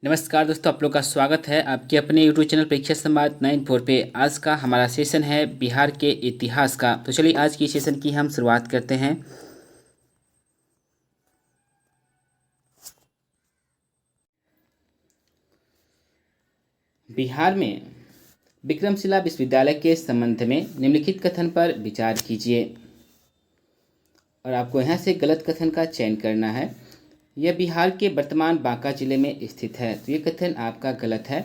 नमस्कार दोस्तों, आप लोग का स्वागत है आपके अपने यूट्यूब चैनल परीक्षा संवाद 94 पे। आज का हमारा सेशन है बिहार के इतिहास का। तो चलिए आज की सेशन की हम शुरुआत करते हैं। बिहार में विक्रमशिला विश्वविद्यालय के संबंध में निम्नलिखित कथन पर विचार कीजिए और आपको यहाँ से गलत कथन का चयन करना है। यह बिहार के वर्तमान बांका जिले में स्थित है, तो ये कथन आपका गलत है।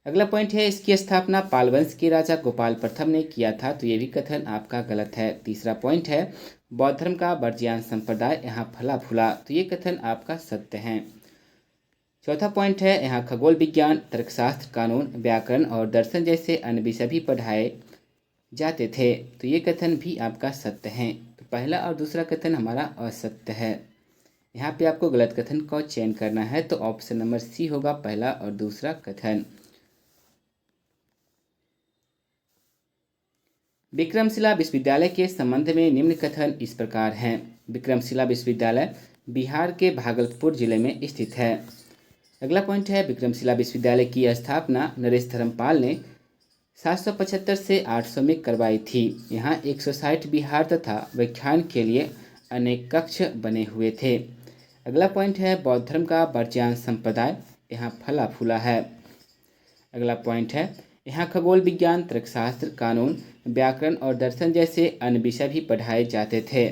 अगला पॉइंट है, इसकी स्थापना पाल वंश के राजा गोपाल प्रथम ने किया था, तो ये भी कथन आपका गलत है। तीसरा पॉइंट है, बौद्ध धर्म का वर्जियान संप्रदाय यहाँ फला फूला, तो ये कथन आपका सत्य है। चौथा पॉइंट है, यहाँ खगोल विज्ञान, तर्कशास्त्र, कानून, व्याकरण और दर्शन जैसे अन्य विषय भी पढ़ाए जाते थे, तो ये कथन भी आपका सत्य है। तो पहला और दूसरा कथन हमारा असत्य है। यहाँ पे आपको गलत कथन का चयन करना है, तो ऑप्शन नंबर सी होगा पहला और दूसरा कथन। विक्रमशिला विश्वविद्यालय के संबंध में निम्न कथन इस प्रकार हैं। विक्रमशिला विश्वविद्यालय बिहार के भागलपुर जिले में स्थित है। अगला पॉइंट है, विक्रमशिला विश्वविद्यालय की स्थापना नरेश धर्मपाल ने 775 से 800 में करवाई थी। यहाँ 160 विहार तथा व्याख्यान के लिए अनेक कक्ष बने हुए थे। अगला पॉइंट है, बौद्ध धर्म का वर्जियान संप्रदाय यहाँ फला फूला है। अगला पॉइंट है, यहाँ खगोल विज्ञान, तर्कशास्त्र, कानून, व्याकरण और दर्शन जैसे अन्य विषय भी पढ़ाए जाते थे।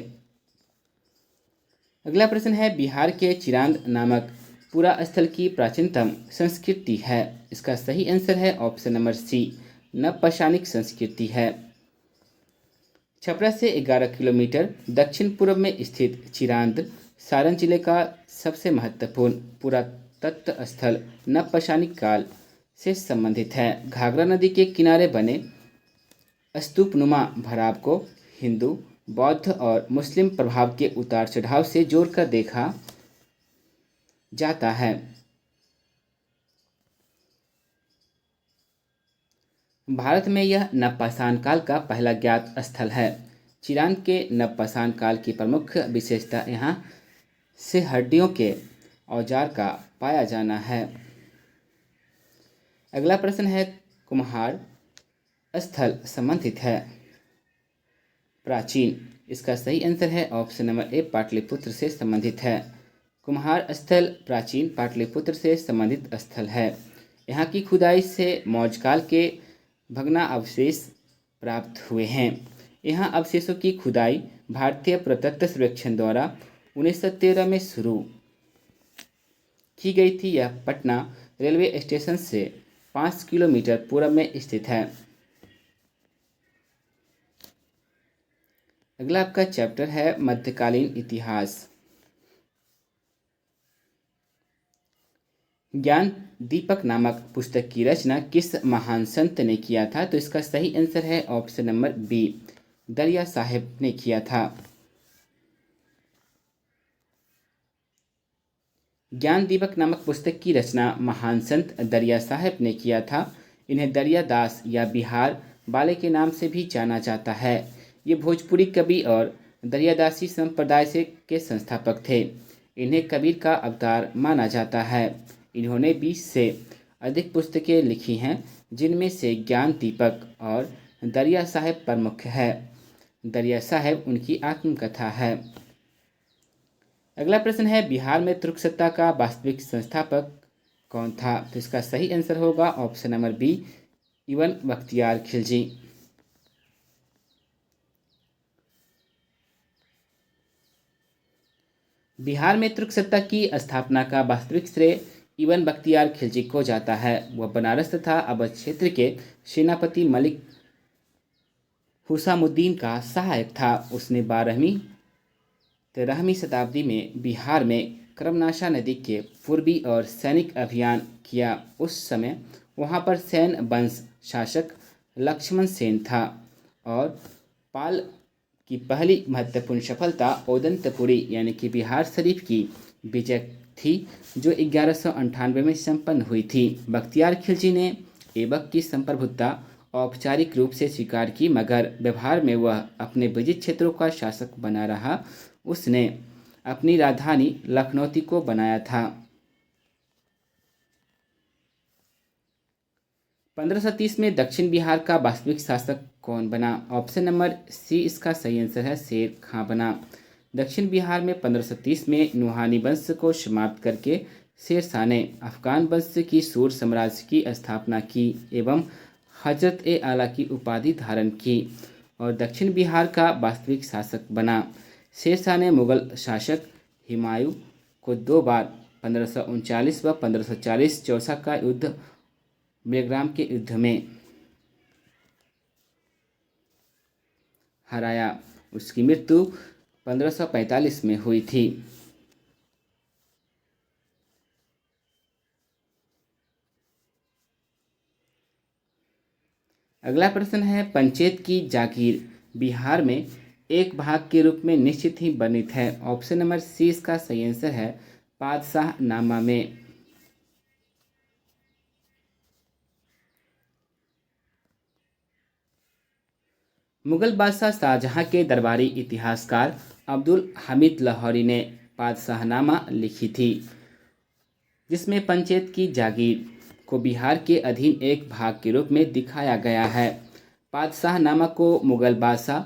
अगला प्रश्न है, बिहार के चिरांद नामक पुरा स्थल की प्राचीनतम संस्कृति है। इसका सही आंसर है ऑप्शन नंबर सी, नवपाषाणिक संस्कृति है। छपरा से 11 किलोमीटर दक्षिण पूर्व में स्थित चिरांद सारण जिले का सबसे महत्वपूर्ण पुरातत्व स्थल नवपाषाणिक काल से संबंधित है। घाघरा नदी के किनारे बने स्तूपनुमा भराव को हिंदू, बौद्ध और मुस्लिम प्रभाव के उतार चढ़ाव से जोड़कर देखा जाता है। भारत में यह नवपाषाण काल का पहला ज्ञात स्थल है। चिरांद के नवपाषाण काल की प्रमुख विशेषता यहाँ से हड्डियों के औजार का पाया जाना है। अगला प्रश्न है, कुम्हार स्थल संबंधित है प्राचीन। इसका सही आंसर है ऑप्शन नंबर ए, पाटलिपुत्र से संबंधित है। कुम्हार स्थल प्राचीन पाटलिपुत्र से संबंधित स्थल है। यहाँ की खुदाई से मौर्यकाल के भग्नावशेष प्राप्त हुए हैं। यहाँ अवशेषों की खुदाई भारतीय पुरातत्व सर्वेक्षण द्वारा 1913 में शुरू की गई थी। यह पटना रेलवे स्टेशन से 5 किलोमीटर पूर्व में स्थित है। अगला आपका चैप्टर है मध्यकालीन इतिहास। ज्ञान दीपक नामक पुस्तक की रचना किस महान संत ने किया था? तो इसका सही आंसर है ऑप्शन नंबर बी, दरिया साहेब ने किया था। ज्ञान दीपक नामक पुस्तक की रचना महान संत दरिया साहेब ने किया था। इन्हें दरिया दास या बिहार वाले के नाम से भी जाना जाता है। ये भोजपुरी कवि और दरियादासी संप्रदाय से के संस्थापक थे। इन्हें कबीर का अवतार माना जाता है। इन्होंने 20 से अधिक पुस्तकें लिखी हैं, जिनमें से ज्ञान दीपक और दरिया साहेब प्रमुख है। दरिया साहेब उनकी आत्मकथा है। अगला प्रश्न है, बिहार में तुर्क सत्ता का वास्तविक संस्थापक कौन था? तो इसका सही आंसर होगा ऑप्शन नंबर बी, इब्न बख्तियार खिलजी। बिहार में तुर्क सत्ता की स्थापना का वास्तविक श्रेय इब्न बख्तियार खिलजी को जाता है। वह बनारस तथा अवध क्षेत्र के सेनापति मलिक हुसामुद्दीन का सहायक था। उसने 13वीं शताब्दी में बिहार में कर्मनाशा नदी के पूर्वी और सैनिक अभियान किया। उस समय वहाँ पर सैन वंश शासक लक्ष्मण सेन था और पाल की पहली महत्वपूर्ण सफलता ओदंतपुरी यानी कि बिहार शरीफ की विजय थी, जो 1198 में संपन्न हुई थी। बख्तियार खिलजी ने ऐबक की संप्रभुता औपचारिक रूप से स्वीकार की, मगर व्यवहार में वह अपने विजित क्षेत्रों का शासक बना रहा। उसने अपनी राजधानी लखनऊ को बनाया था। 1530 में दक्षिण बिहार का वास्तविक शासक कौन बना? ऑप्शन नंबर सी इसका सही आंसर है, शेर खां बना। दक्षिण बिहार में 1530 में नुहानी वंश को समाप्त करके शेर शाह ने अफगान वंश की सूर साम्राज्य की स्थापना की एवं हजरत ए आला की उपाधि धारण की और दक्षिण बिहार का वास्तविक शासक बना। शेर शाह ने मुगल शासक हुमायूं को 2 बार 1539 व 1540 चौसा का युद्ध बेलग्राम के युद्ध में हराया। उसकी मृत्यु 1545 में हुई थी। अगला प्रश्न है, पंचायत की जागीर बिहार में एक भाग के रूप में निश्चित ही वर्णित है। ऑप्शन नंबर सी इसका सही आंसर है, पातशाहनामा में। मुगल बादशाह शाहजहां के दरबारी इतिहासकार अब्दुल हमीद लाहौरी ने पातशाहनामा लिखी थी, जिसमें पंचायत की जागीर को बिहार के अधीन एक भाग के रूप में दिखाया गया है। पातशाहनामा को मुगल बादशाह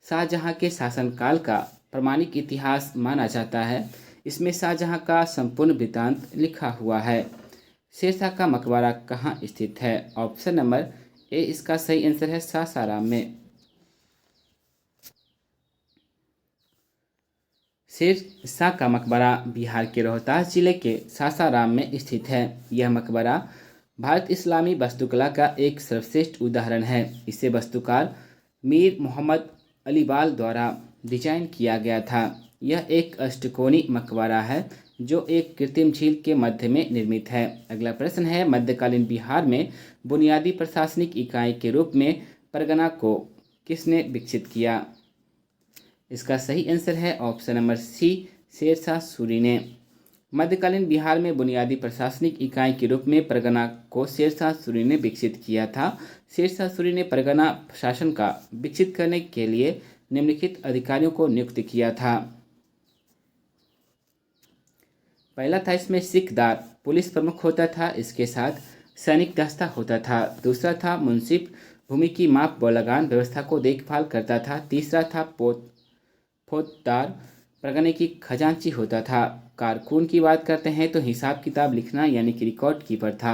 शाहजहां के शासनकाल का प्रामाणिक इतिहास माना जाता है। इसमें शाहजहां का संपूर्ण वृत्तांत लिखा हुआ है। शेरशाह का मकबरा कहाँ स्थित है? ऑप्शन नंबर ए इसका सही आंसर है, सासाराम में। शेरशाह का मकबरा बिहार के रोहतास जिले के सासाराम में स्थित है। यह मकबरा भारत इस्लामी वास्तुकला का एक सर्वश्रेष्ठ उदाहरण है। इसे वास्तुकार मीर मोहम्मद अलीवाल द्वारा डिजाइन किया गया था। यह एक अष्टकोणीय मकबरा है जो एक कृत्रिम झील के मध्य में निर्मित है। अगला प्रश्न है, मध्यकालीन बिहार में बुनियादी प्रशासनिक इकाई के रूप में परगना को किसने विकसित किया? इसका सही आंसर है option number C, Shershah Suri ने। मध्यकालीन बिहार में बुनियादी प्रशासनिक इकाई के रूप में परगना को शेरशाह सूरी ने विकसित किया था। शेरशाह सूरी ने परगना प्रशासन का विकसित करने के लिए निम्नलिखित अधिकारियों को नियुक्त किया था। पहला था इसमें सिकदार पुलिस प्रमुख होता था, इसके साथ सैनिक दस्ता होता था। दूसरा था मुंसिफ भूमि की माप व लगान व्यवस्था को देखभाल करता था। तीसरा था फौजदार परगने की खजांची होता था। कारकुन की बात करते हैं तो हिसाब किताब लिखना यानी कि रिकॉर्ड कीपर था।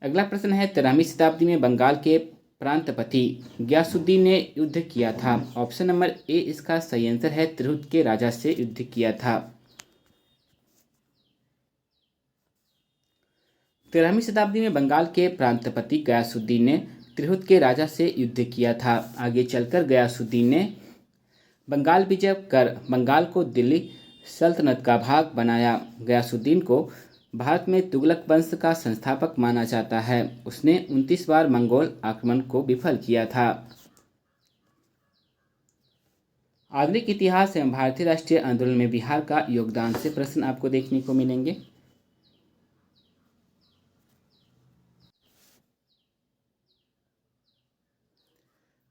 अगला प्रश्न है, 13वीं शताब्दी में बंगाल के प्रांतपति गयासुद्दीन ने युद्ध किया था। ऑप्शन नंबर ए इसका सही आंसर है, तिरहुत के राजा से युद्ध किया था। 13वीं शताब्दी में बंगाल के प्रांतपति गयासुद्दीन ने तिरहुत के राजा से युद्ध किया था। आगे चलकर गयासुद्दीन ने बंगाल विजय कर बंगाल को दिल्ली सल्तनत का भाग बनाया। गयासुद्दीन को भारत में तुगलक वंश का संस्थापक माना जाता है। उसने 29 बार मंगोल आक्रमण को विफल किया था। आधुनिक इतिहास एवं भारतीय राष्ट्रीय आंदोलन में बिहार का योगदान से प्रश्न आपको देखने को मिलेंगे।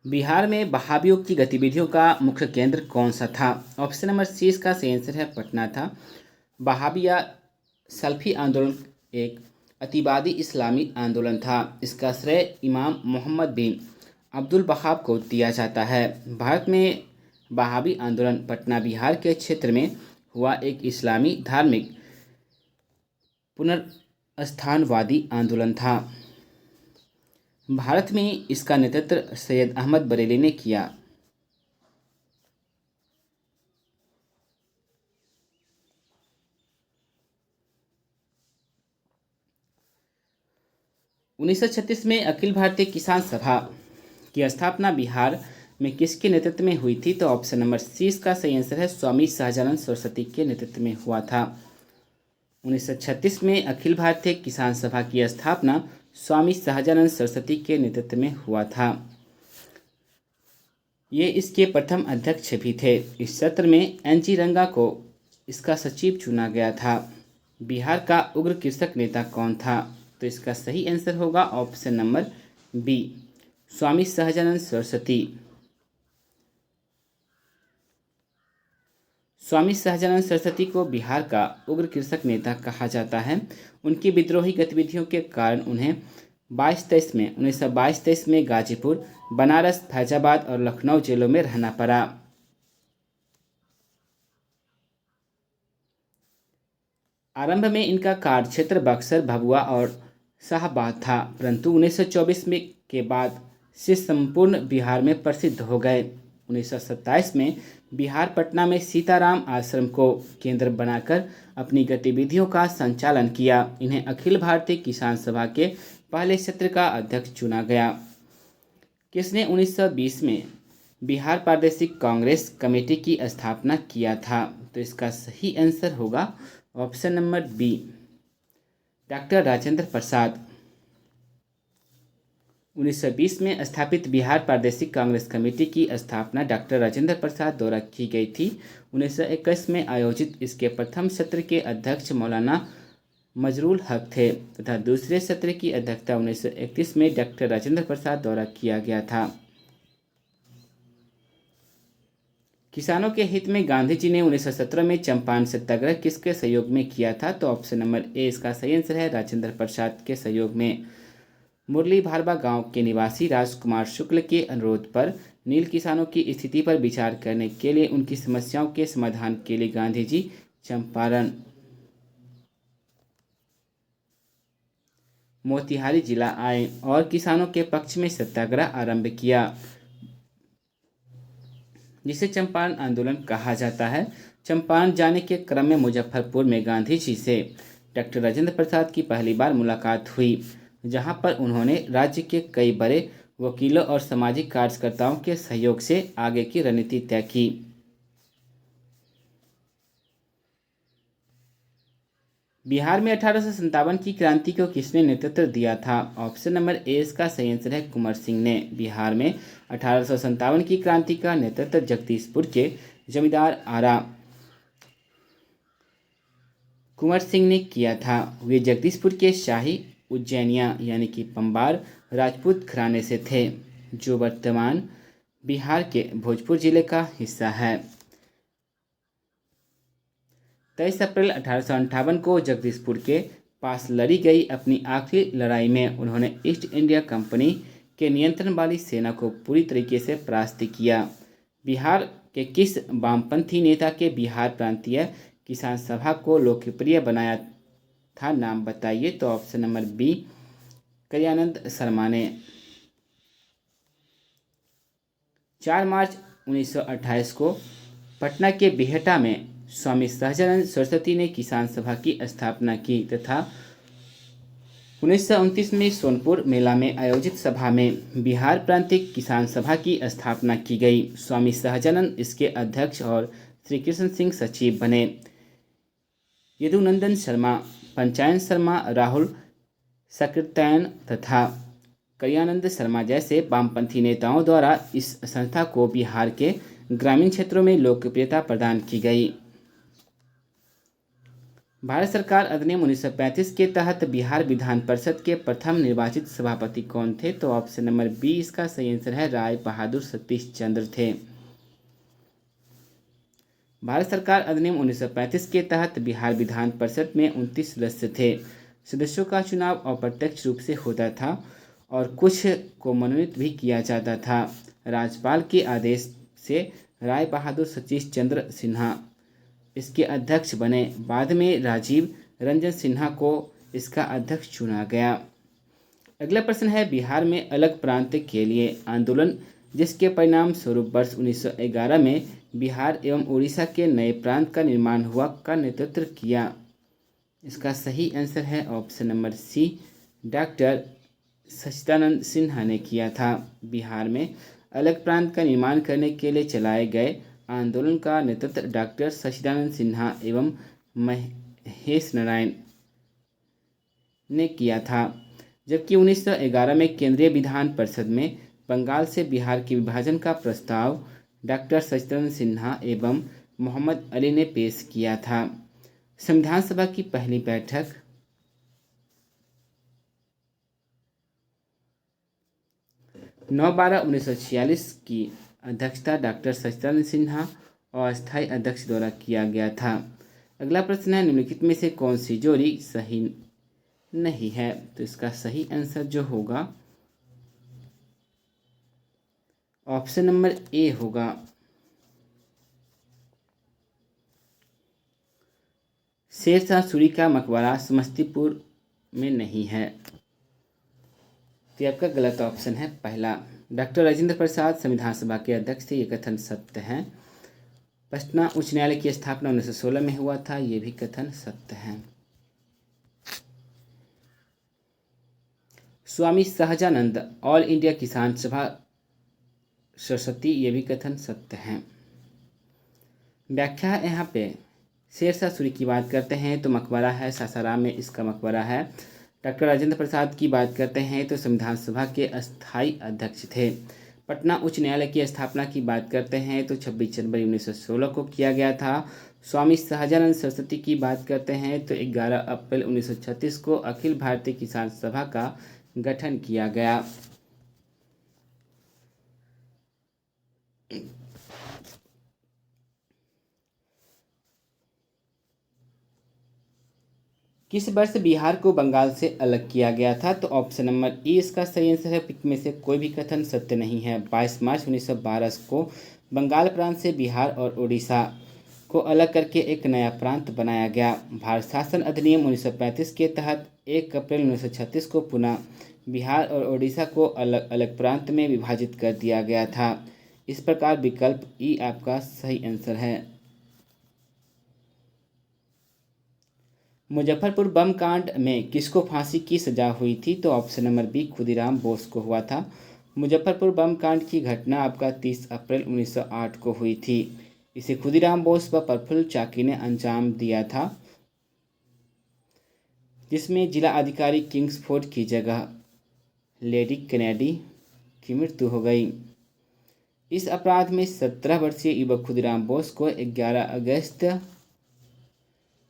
बिहार में वहाबियों की गतिविधियों का मुख्य केंद्र कौन सा था? ऑप्शन नंबर सी इसका सही आंसर है, पटना था। वहाबिया सल्फी आंदोलन एक अतिवादी इस्लामी आंदोलन था। इसका श्रेय इमाम मोहम्मद बिन अब्दुल वहाब को दिया जाता है। भारत में वहाबी आंदोलन पटना बिहार के क्षेत्र में हुआ एक इस्लामी धार्मिक पुनर्स्थानवादी आंदोलन था। भारत में इसका नेतृत्व सैयद अहमद बरेली ने किया। 1936 में अखिल भारतीय किसान सभा की स्थापना बिहार में किसके नेतृत्व में हुई थी? तो ऑप्शन नंबर सी इसका सही आंसर है, स्वामी सहजानंद सरस्वती के नेतृत्व में हुआ था। 1936 में अखिल भारतीय किसान सभा की स्थापना स्वामी सहजानंद सरस्वती के नेतृत्व में हुआ था। ये इसके प्रथम अध्यक्ष भी थे। इस सत्र में एन.जी. रंगा को इसका सचिव चुना गया था। बिहार का उग्र कृषक नेता कौन था? तो इसका सही आंसर होगा option number B, Swami Sahajanand Saraswati. Swami Sahajanand Saraswati को बिहार का उग्र कृषक नेता कहा जाता है। उनकी विद्रोही गतिविधियों के कारण उन्हें 22-23 में 1922-23 में गाजीपुर, बनारस, फैजाबाद और लखनऊ जेलों में रहना पड़ा। आरंभ में इनका कार्यक्षेत्र बक्सर, भभुआ और शाहाबाद था, परंतु 1924 में के बाद से संपूर्ण बिहार में प्रसिद्ध हो गए। 1927 में बिहार पटना में सीताराम आश्रम को केंद्र बनाकर अपनी गतिविधियों का संचालन किया। इन्हें अखिल भारतीय किसान सभा के पहले सत्र का अध्यक्ष चुना गया। किसने 1920 में बिहार प्रादेशिक कांग्रेस कमेटी की स्थापना किया था? तो इसका सही आंसर होगा option number b, doctor Rajendra Prasad. 1920 में स्थापित बिहार प्रादेशिक कांग्रेस कमेटी की स्थापना डॉक्टर राजेंद्र प्रसाद द्वारा की गई थी। 1921 में आयोजित इसके प्रथम सत्र के अध्यक्ष मौलाना मजरूल हक थे तथा दूसरे सत्र की अध्यक्षता 1931 में डॉक्टर राजेंद्र प्रसाद द्वारा किया गया था। किसानों के हित में गांधी जी ने 1917 में चंपारण सत्याग्रह किसके सहयोग में किया था? तो ऑप्शन नंबर ए इसका सही आंसर है, राजेंद्र प्रसाद के सहयोग में। मुरली भारबा गांव के निवासी राजकुमार शुक्ल के अनुरोध पर नील किसानों की स्थिति पर विचार करने के लिए उनकी समस्याओं के समाधान के लिए गांधी जी चंपारण मोतिहारी जिला आए और किसानों के पक्ष में सत्याग्रह आरंभ किया, जिसे चंपारण आंदोलन कहा जाता है। चंपारण जाने के क्रम में मुजफ्फरपुर में गांधी जी से डॉक्टर राजेंद्र प्रसाद की पहली बार मुलाकात हुई, जहां पर उन्होंने राज्य के कई बड़े वकीलों और सामाजिक कार्यकर्ताओं के सहयोग से आगे की रणनीति तय की। बिहार में 1857 की क्रांति को किसने नेतृत्व दिया था? ऑप्शन नंबर ए इसका सही आंसर है, कुंवर सिंह ने। बिहार में 1857 की क्रांति का नेतृत्व जगदीशपुर के जमींदार आरा कुंवर सिंह ने किया था। वे जगदीशपुर के शाही उज्जैनिया यानी कि पंबार राजपूत घराने से थे, जो वर्तमान बिहार के भोजपुर जिले का हिस्सा है। 23 अप्रैल 1858 को जगदीशपुर के पास लड़ी गई अपनी आखिरी लड़ाई में उन्होंने ईस्ट इंडिया कंपनी के नियंत्रण वाली सेना को पूरी तरीके से परास्त किया। बिहार के किस वामपंथी नेता के बिहार प्रांतीय किसान सभा को लोकप्रिय बनाया था? नाम बताइए। तो ऑप्शन नंबर बी, कल्याणंद शर्मा ने। 4 मार्च 1928 को पटना के बिहटा में स्वामी सहजानंद सरस्वती ने किसान सभा की स्थापना की तथा 1929 में सोनपुर मेला में आयोजित सभा में बिहार प्रांतिक किसान सभा की स्थापना की गई। स्वामी सहजानंद इसके अध्यक्ष और श्री कृष्ण सिंह सचिव बने। यदुनंदन शर्मा, पंचायन शर्मा, राहुल सकृतैन तथा कल्याणंद शर्मा जैसे वामपंथी नेताओं द्वारा इस संस्था को बिहार के ग्रामीण क्षेत्रों में लोकप्रियता प्रदान की गई। भारत सरकार अधिनियम 1935 के तहत बिहार विधान परिषद के प्रथम निर्वाचित सभापति कौन थे? तो ऑप्शन नंबर बी इसका सही आंसर है, राय बहादुर सतीश चंद्र थे। भारत सरकार अधिनियम 1935 के तहत बिहार विधान परिषद में 29 सदस्य थे। सदस्यों का चुनाव अप्रत्यक्ष रूप से होता था और कुछ को मनोनीत भी किया जाता था। राज्यपाल के आदेश से राय बहादुर सतीश चंद्र सिन्हा इसके अध्यक्ष बने। बाद में राजीव रंजन सिन्हा को इसका अध्यक्ष चुना गया। अगला प्रश्न है, बिहार में अलग प्रांत के लिए आंदोलन जिसके परिणाम स्वरूप वर्ष 1911 में बिहार एवं उड़ीसा के नए प्रांत का निर्माण हुआ का नेतृत्व किया? इसका सही आंसर है ऑप्शन नंबर सी, डॉक्टर सच्चिदानंद सिन्हा ने किया था। बिहार में अलग प्रांत का निर्माण करने के लिए चलाए गए आंदोलन का नेतृत्व डॉक्टर सच्चिदानंद सिन्हा एवं महेश नारायण ने किया था। जबकि 1911 में केंद्रीय विधान परिषद में बंगाल से बिहार के विभाजन का प्रस्ताव डॉक्टर सच्चिदानंद सिन्हा एवं मोहम्मद अली ने पेश किया था। संविधान सभा की पहली बैठक 9/12/1946 की अध्यक्षता डॉक्टर सच्चिदानंद सिन्हा और अस्थायी अध्यक्ष द्वारा किया गया था। अगला प्रश्न है, निम्नलिखित में से कौन सी जोड़ी सही नहीं है। तो इसका सही आंसर जो होगा ऑप्शन नंबर ए होगा। शेरशाह सूरी का मकबरा समस्तीपुर में नहीं है। तो आपका गलत ऑप्शन है पहला। डॉक्टर राजेंद्र प्रसाद संविधान सभा के अध्यक्ष थे, ये कथन सत्य है। पटना उच्च न्यायालय की स्थापना 1916 में हुआ था, ये भी कथन सत्य है। स्वामी सहजानंद ऑल इंडिया किसान सभा सरस्वती, ये भी कथन सत्य है। व्याख्या यहाँ पे शेरशाह सूरी की बात करते हैं तो मकबरा है सासाराम में, इसका मकबरा है। डॉक्टर राजेंद्र प्रसाद की बात करते हैं तो संविधान सभा के अस्थायी अध्यक्ष थे। पटना उच्च न्यायालय की स्थापना की बात करते हैं तो 26 जनवरी 1916 को किया गया था। स्वामी सहजानंद सरस्वती की बात करते हैं तो 11 अप्रैल 1936 को अखिल भारतीय किसान सभा का गठन किया गया। किस वर्ष बिहार को बंगाल से अलग किया गया था? तो ऑप्शन नंबर ए इसका सही आंसर है। पिक में से कोई भी कथन सत्य नहीं है। 22 मार्च 1912 को बंगाल प्रांत से बिहार और उड़ीसा को अलग करके एक नया प्रांत बनाया गया। भारत शासन अधिनियम 1935 के तहत 1 अप्रैल 1936 को पुनः बिहार और उड़ीसा को अलग अलग प्रांत में विभाजित कर दिया गया था। इस प्रकार विकल्प ई आपका सही आंसर है। मुजफ्फरपुर बम कांड में किसको फांसी की सजा हुई थी? तो option number B Khudiram Bose को हुआ था। मुजफ्फरपुर बम कांड की घटना आपका 30 अप्रैल 1908 को हुई थी। इसे खुदीराम बोस व प्रफुल्ल चाकी ने अंजाम दिया था, जिसमें जिला अधिकारी किंग्सफोर्ड की जगह लेडी केनेडी की मृत्यु हो गई। इस अपराध में 17 वर्षीय युवक खुदीराम बोस को 11 अगस्त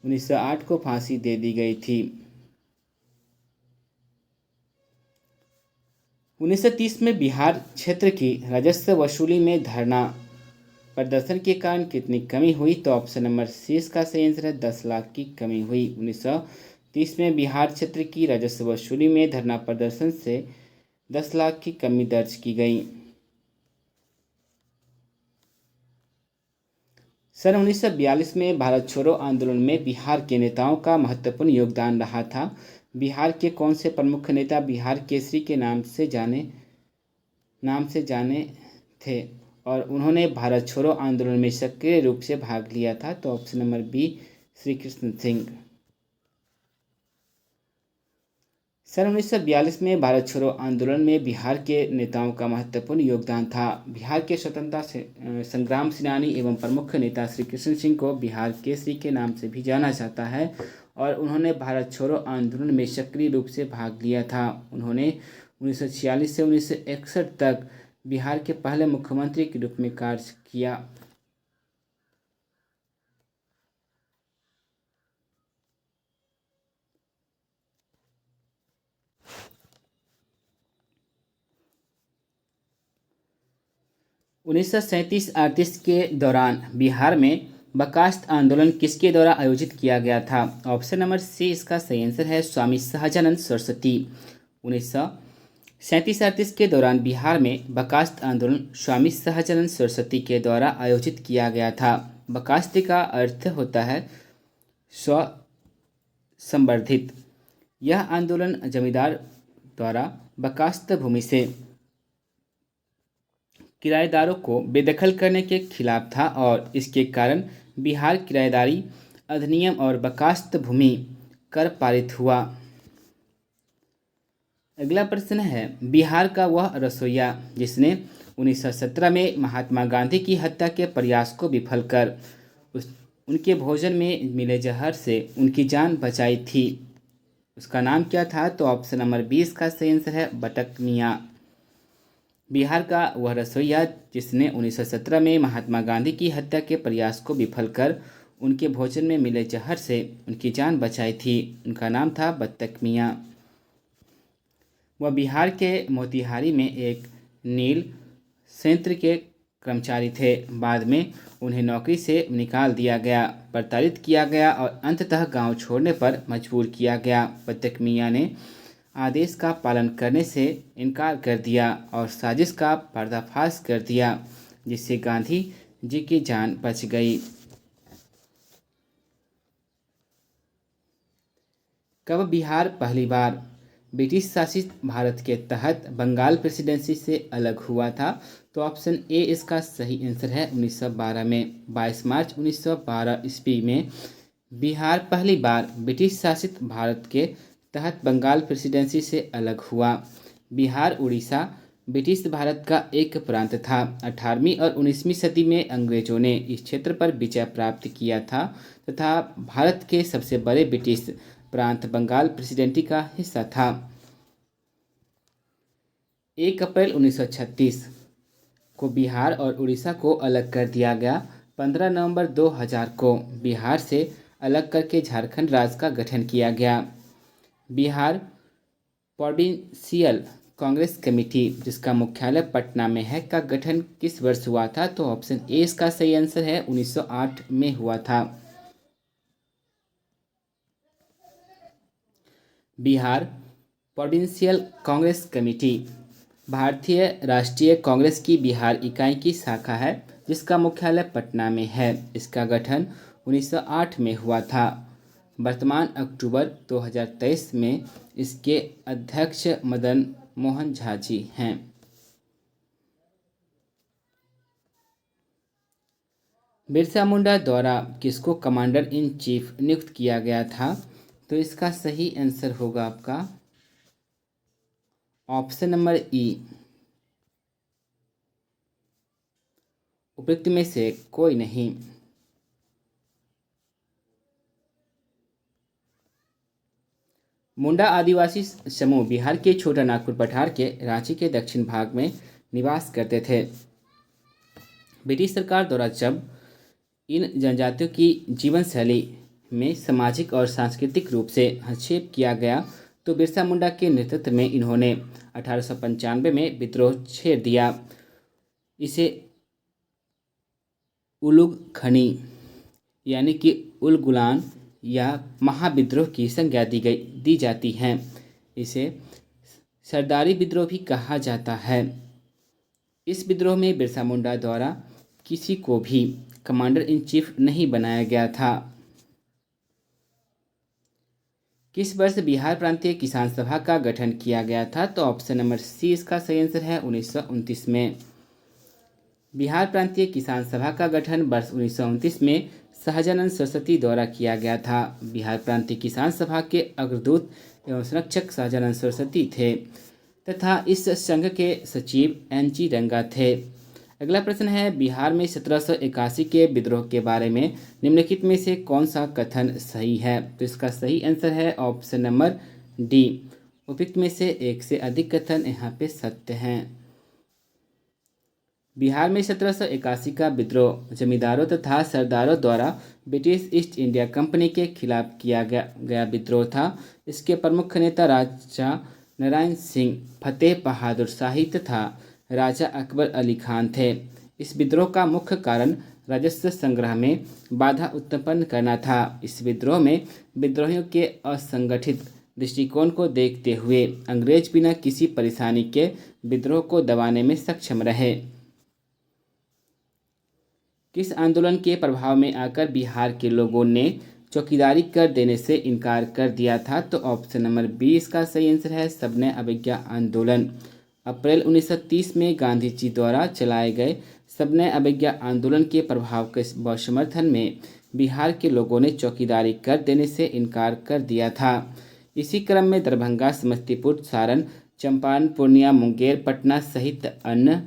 1908 को फांसी दे दी गई थी। 1930 में बिहार क्षेत्र की राजस्व वसूली में धरना प्रदर्शन के कारण कितनी कमी हुई? तो ऑप्शन नंबर सी इसका सही आंसर है। 10 लाख की कमी हुई। 1930 में बिहार क्षेत्र की राजस्व वसूली में धरना प्रदर्शन से 10 लाख की कमी दर्ज की गई। सन 1942 में भारत छोड़ो आंदोलन में बिहार के नेताओं का महत्वपूर्ण योगदान रहा था। बिहार के कौन से प्रमुख नेता बिहार केसरी के नाम से जाने थे और उन्होंने भारत छोड़ो आंदोलन में सक्रिय रूप से भाग लिया था? तो option number B Shri Krishna Singh. सन 1942 में भारत छोड़ो आंदोलन में बिहार के नेताओं का महत्वपूर्ण योगदान था। बिहार के स्वतंत्रता संग्राम सेनानी एवं प्रमुख नेता श्री कृष्ण सिंह को बिहार केसरी के नाम से भी जाना जाता है और उन्होंने भारत छोड़ो आंदोलन में सक्रिय रूप से भाग लिया था। उन्होंने 1946 से 1961 तक बिहार के पहले मुख्यमंत्री के रूप में कार्य किया। उन्नीस सौ 37-38 के दौरान बिहार में बर्खास्त आंदोलन किसके द्वारा आयोजित किया गया था? ऑप्शन नंबर सी इसका सही आंसर है। स्वामी सहजानंद सरस्वती। 1937-38 के दौरान बिहार में बर्खास्त आंदोलन स्वामी सहजानंद सरस्वती के द्वारा आयोजित किया गया था। बर्खास्त का अर्थ होता है स्व संवर्धित। यह आंदोलन जमींदार द्वारा बर्खास्त भूमि से किराएदारों को बेदखल करने के खिलाफ था और इसके कारण बिहार किराएदारी अधिनियम और बर्खास्त भूमि कर पारित हुआ। अगला प्रश्न है, बिहार का वह रसोइया जिसने 1917 में महात्मा गांधी की हत्या के प्रयास को विफल कर उनके भोजन में मिले जहर से उनकी जान बचाई थी, उसका नाम क्या था? तो ऑप्शन नंबर 20 का सही आंसर है बटक मियाँ। बिहार का वह रसोइया जिसने 1917 में महात्मा गांधी की हत्या के प्रयास को विफल कर उनके भोजन में मिले जहर से उनकी जान बचाई थी, उनका नाम था बटक मियाँ। वह बिहार के मोतिहारी में एक नील संयंत्र के कर्मचारी थे। बाद में उन्हें नौकरी से निकाल दिया गया, प्रताड़ित किया गया और अंततः गांव छोड़ने पर मजबूर किया गया। बतख मियाँ ने आदेश का पालन करने से इनकार कर दिया और साजिश का पर्दाफाश कर दिया, जिससे गांधी जी की जान बच गई। कब बिहार पहली बार ब्रिटिश शासित भारत के तहत बंगाल प्रेसिडेंसी से अलग हुआ था? तो ऑप्शन ए इसका सही आंसर है 1912 में। 22 मार्च 1912 ईस्वी में बिहार पहली बार ब्रिटिश शासित भारत के तहत बंगाल प्रेसिडेंसी से अलग हुआ। बिहार उड़ीसा ब्रिटिश भारत का एक प्रांत था। 18वीं और 19वीं सदी में अंग्रेजों ने इस क्षेत्र पर विजय प्राप्त किया था तथा भारत के सबसे बड़े ब्रिटिश प्रांत बंगाल प्रेसिडेंसी का हिस्सा था। 1 अप्रैल 1936 को बिहार और उड़ीसा को अलग कर दिया गया। 15 नवंबर 2000 को बिहार से अलग करके झारखंड राज्य का गठन किया गया। बिहार प्रोविंशियल कांग्रेस कमेटी, जिसका मुख्यालय पटना में है, का गठन किस वर्ष हुआ था? तो ऑप्शन ए इसका सही आंसर है 1908 में हुआ था। बिहार प्रोविंशियल कांग्रेस कमेटी भारतीय राष्ट्रीय कांग्रेस की बिहार इकाई की शाखा है, जिसका मुख्यालय पटना में है। इसका गठन 1908 में हुआ था। वर्तमान अक्टूबर 2023 में इसके अध्यक्ष मदन मोहन झा जी हैं। बिरसा मुंडा द्वारा किसको कमांडर इन चीफ नियुक्त किया गया था? तो इसका सही आंसर होगा आपका ऑप्शन नंबर ई, उपयुक्त में से कोई नहीं। मुंडा आदिवासी समूह बिहार के छोटा नागपुर पठार के रांची के दक्षिण भाग में निवास करते थे। ब्रिटिश सरकार द्वारा जब इन जनजातियों की जीवन शैली में सामाजिक और सांस्कृतिक रूप से हस्तक्षेप किया गया तो बिरसा मुंडा के नेतृत्व में इन्होंने 1895 में विद्रोह छेड़ दिया। इसे उलुग खनी यानी कि उलगुलान या महाविद्रोह की संज्ञा दी जाती है। इसे सरदारी विद्रोह भी कहा जाता है। इस विद्रोह में बिरसा मुंडा द्वारा किसी को भी कमांडर इन चीफ नहीं बनाया गया था। किस वर्ष बिहार प्रांतीय किसान सभा का गठन किया गया था? तो ऑप्शन नंबर सी इसका सही आंसर है 1929 में। बिहार प्रांतीय किसान सभा का गठन वर्ष 1929 में सहजानंद सरस्वती द्वारा किया गया था। बिहार प्रांतीय किसान सभा के अग्रदूत एवं संरक्षक सहजानंद सरस्वती थे तथा इस संघ के सचिव NG रंगा थे। अगला प्रश्न है, बिहार में 1781 के विद्रोह के बारे में निम्नलिखित में से कौन सा कथन सही है? तो इसका सही आंसर है ऑप्शन नंबर डी, उपयुक्त में से एक से अधिक कथन यहाँ पे सत्य हैं। बिहार में 1781 का विद्रोह जमींदारों तथा सरदारों द्वारा ब्रिटिश ईस्ट इंडिया कंपनी के खिलाफ किया गया विद्रोह था। इसके प्रमुख नेता राजा नारायण सिंह, फतेह बहादुर शाही तथा राजा अकबर अली खान थे। इस विद्रोह का मुख्य कारण राजस्व संग्रह में बाधा उत्पन्न करना था। इस विद्रोह में विद्रोहियों के असंगठित दृष्टिकोण को देखते हुए अंग्रेज बिना किसी परेशानी के विद्रोह को दबाने में सक्षम रहे। किस आंदोलन के प्रभाव में आकर बिहार के लोगों ने चौकीदारी कर देने से इनकार कर दिया था? तो ऑप्शन नंबर बी इसका सही आंसर है सबने अवज्ञा आंदोलन। अप्रैल 1930 में गांधी जी द्वारा चलाए गए सबने अवज्ञा आंदोलन के प्रभाव के समर्थन में बिहार के लोगों ने चौकीदारी कर देने से इनकार कर दिया था। इसी क्रम में दरभंगा, समस्तीपुर, सारण, चंपारण, पूर्णिया, मुंगेर, पटना सहित अन्य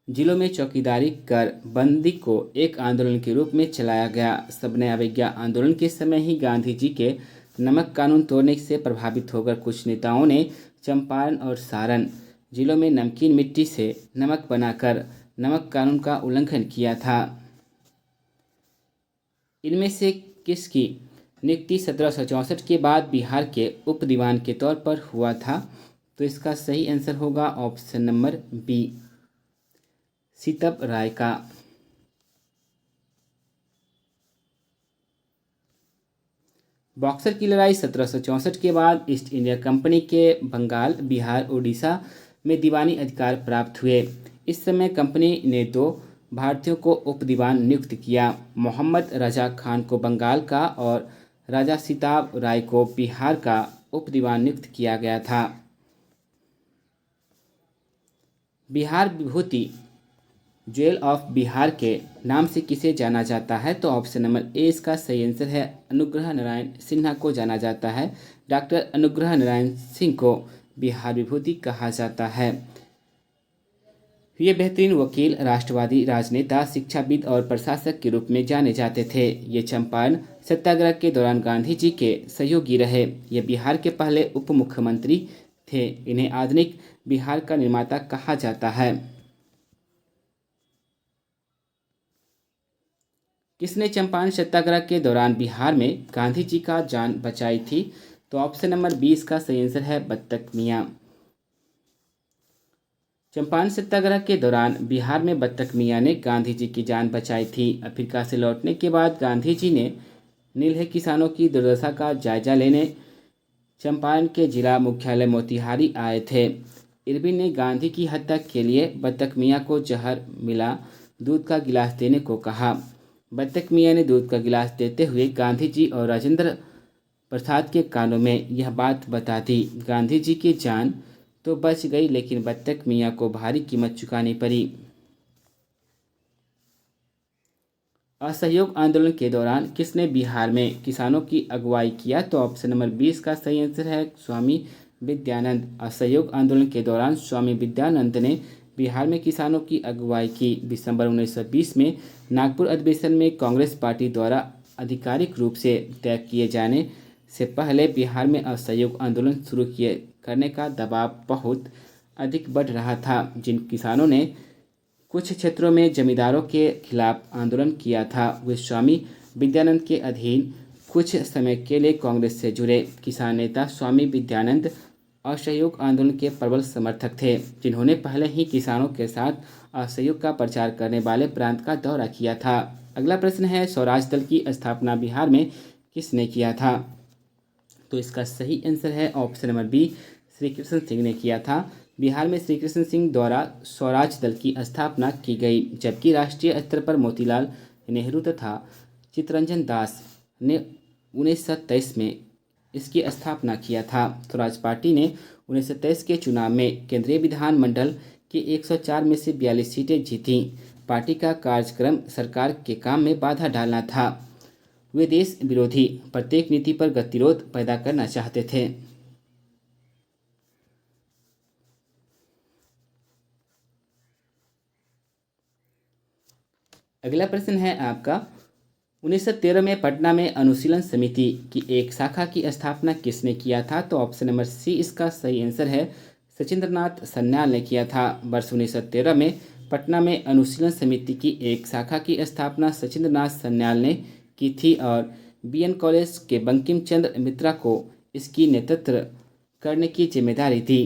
जिलों में चौकीदारी कर बंदी को एक आंदोलन के रूप में चलाया गया। सबने अवज्ञा आंदोलन के समय ही गांधी जी के नमक कानून तोड़ने से प्रभावित होकर कुछ नेताओं ने चंपारण और सारण जिलों में नमकीन मिट्टी से नमक बनाकर नमक कानून का उल्लंघन किया था। इनमें से किसकी नियुक्ति 1764 के बाद बिहार के उप दीवान के तौर पर हुआ था? तो इसका सही आंसर होगा ऑप्शन नंबर बी, सीतप राय का। बॉक्सर की लड़ाई 1764 के बाद ईस्ट इंडिया कंपनी के बंगाल, बिहार, उड़ीसा में दीवानी अधिकार प्राप्त हुए। इस समय कंपनी ने 2 भारतीयों को उप दीवान नियुक्त किया, मोहम्मद रजा खान को बंगाल का और राजा सीताब राय को बिहार का उप दीवान नियुक्त किया गया था। बिहार विभूति, ज्वेल ऑफ बिहार के नाम से किसे जाना जाता है? तो ऑप्शन नंबर ए इसका सही आंसर है। अनुग्रह नारायण सिन्हा को जाना जाता है। डॉक्टर अनुग्रह नारायण सिंह को बिहार विभूति कहा जाता है। ये बेहतरीन वकील, राष्ट्रवादी राजनेता, शिक्षाविद और प्रशासक के रूप में जाने जाते थे। ये चंपारण सत्याग्रह के दौरान गांधी जी के सहयोगी रहे। ये बिहार के पहले उप मुख्यमंत्री थे। इन्हें आधुनिक बिहार का निर्माता कहा जाता है। किसने चंपारण सत्याग्रह के दौरान बिहार में गांधी जी का जान बचाई थी? तो ऑप्शन नंबर 20 का सही आंसर है बत्तख मियाँ। चंपारण सत्याग्रह के दौरान बिहार में बत्तख मियाँ ने गांधी जी की जान बचाई थी। अफ्रीका से लौटने के बाद गांधी जी ने नीलहे किसानों की दुर्दशा का जायजा लेने चंपारण के जिला मुख्यालय मोतिहारी आए थे। इरविन ने गांधी की हत्या के लिए बत्तख मियाँ को जहर मिला दूध का गिलास देने को कहा। बत्तख मियाँ ने दूध का गिलास देते हुए गांधी जी और राजेंद्र प्रसाद के कानों में यह बात बता दी। गांधी जी की जान तो बच गई, लेकिन बत्तख मियाँ को भारी कीमत चुकानी पड़ी। असहयोग आंदोलन के दौरान किसने बिहार में किसानों की अगुवाई किया? तो ऑप्शन नंबर 20 का सही आंसर है स्वामी विद्यानंद। असहयोग आंदोलन के दौरान स्वामी विद्यानंद ने बिहार में किसानों की अगुवाई की। दिसंबर 1920 में नागपुर अधिवेशन में कांग्रेस पार्टी द्वारा आधिकारिक रूप से तय किए जाने से पहले बिहार में असहयोग आंदोलन शुरू करने का दबाव बहुत अधिक बढ़ रहा था। जिन किसानों ने कुछ क्षेत्रों में जमींदारों के खिलाफ आंदोलन किया था, वे स्वामी विद्यानंद के अधीन कुछ समय के लिए कांग्रेस से जुड़े। किसान नेता स्वामी विद्यानंद असहयोग आंदोलन के प्रबल समर्थक थे, जिन्होंने पहले ही किसानों के साथ असहयोग का प्रचार करने वाले प्रांत का दौरा किया था। अगला प्रश्न है, स्वराज दल की स्थापना बिहार में किसने किया था? तो इसका सही आंसर है option number B, Shri Krishna Singh ने किया था। बिहार में श्री कृष्ण सिंह द्वारा स्वराज दल की स्थापना की गई, जबकि राष्ट्रीय स्तर पर मोतीलाल नेहरू तथा चित्तरंजन दास ने 1923 में इसकी स्थापना किया था। स्वराज पार्टी ने 1923 के चुनाव में केंद्रीय विधानमंडल की 104 में से 42 सीटें जीतीं। पार्टी का कार्यक्रम सरकार के काम में बाधा डालना था। वे देश विरोधी प्रत्येक नीति पर गतिरोध पैदा करना चाहते थे। अगला प्रश्न है आपका, 1913 में पटना में अनुशीलन समिति की एक शाखा की स्थापना किसने किया था? तो ऑप्शन नंबर सी इसका सही आंसर है सचिंद्रनाथ सन्याल ने किया था। वर्ष 1913 में पटना में अनुशीलन समिति की एक शाखा की स्थापना सचिंद्रनाथ सन्याल ने की थी और बीएन कॉलेज के बंकिम चंद्र मित्रा को इसकी नेतृत्व करने की जिम्मेदारी थी।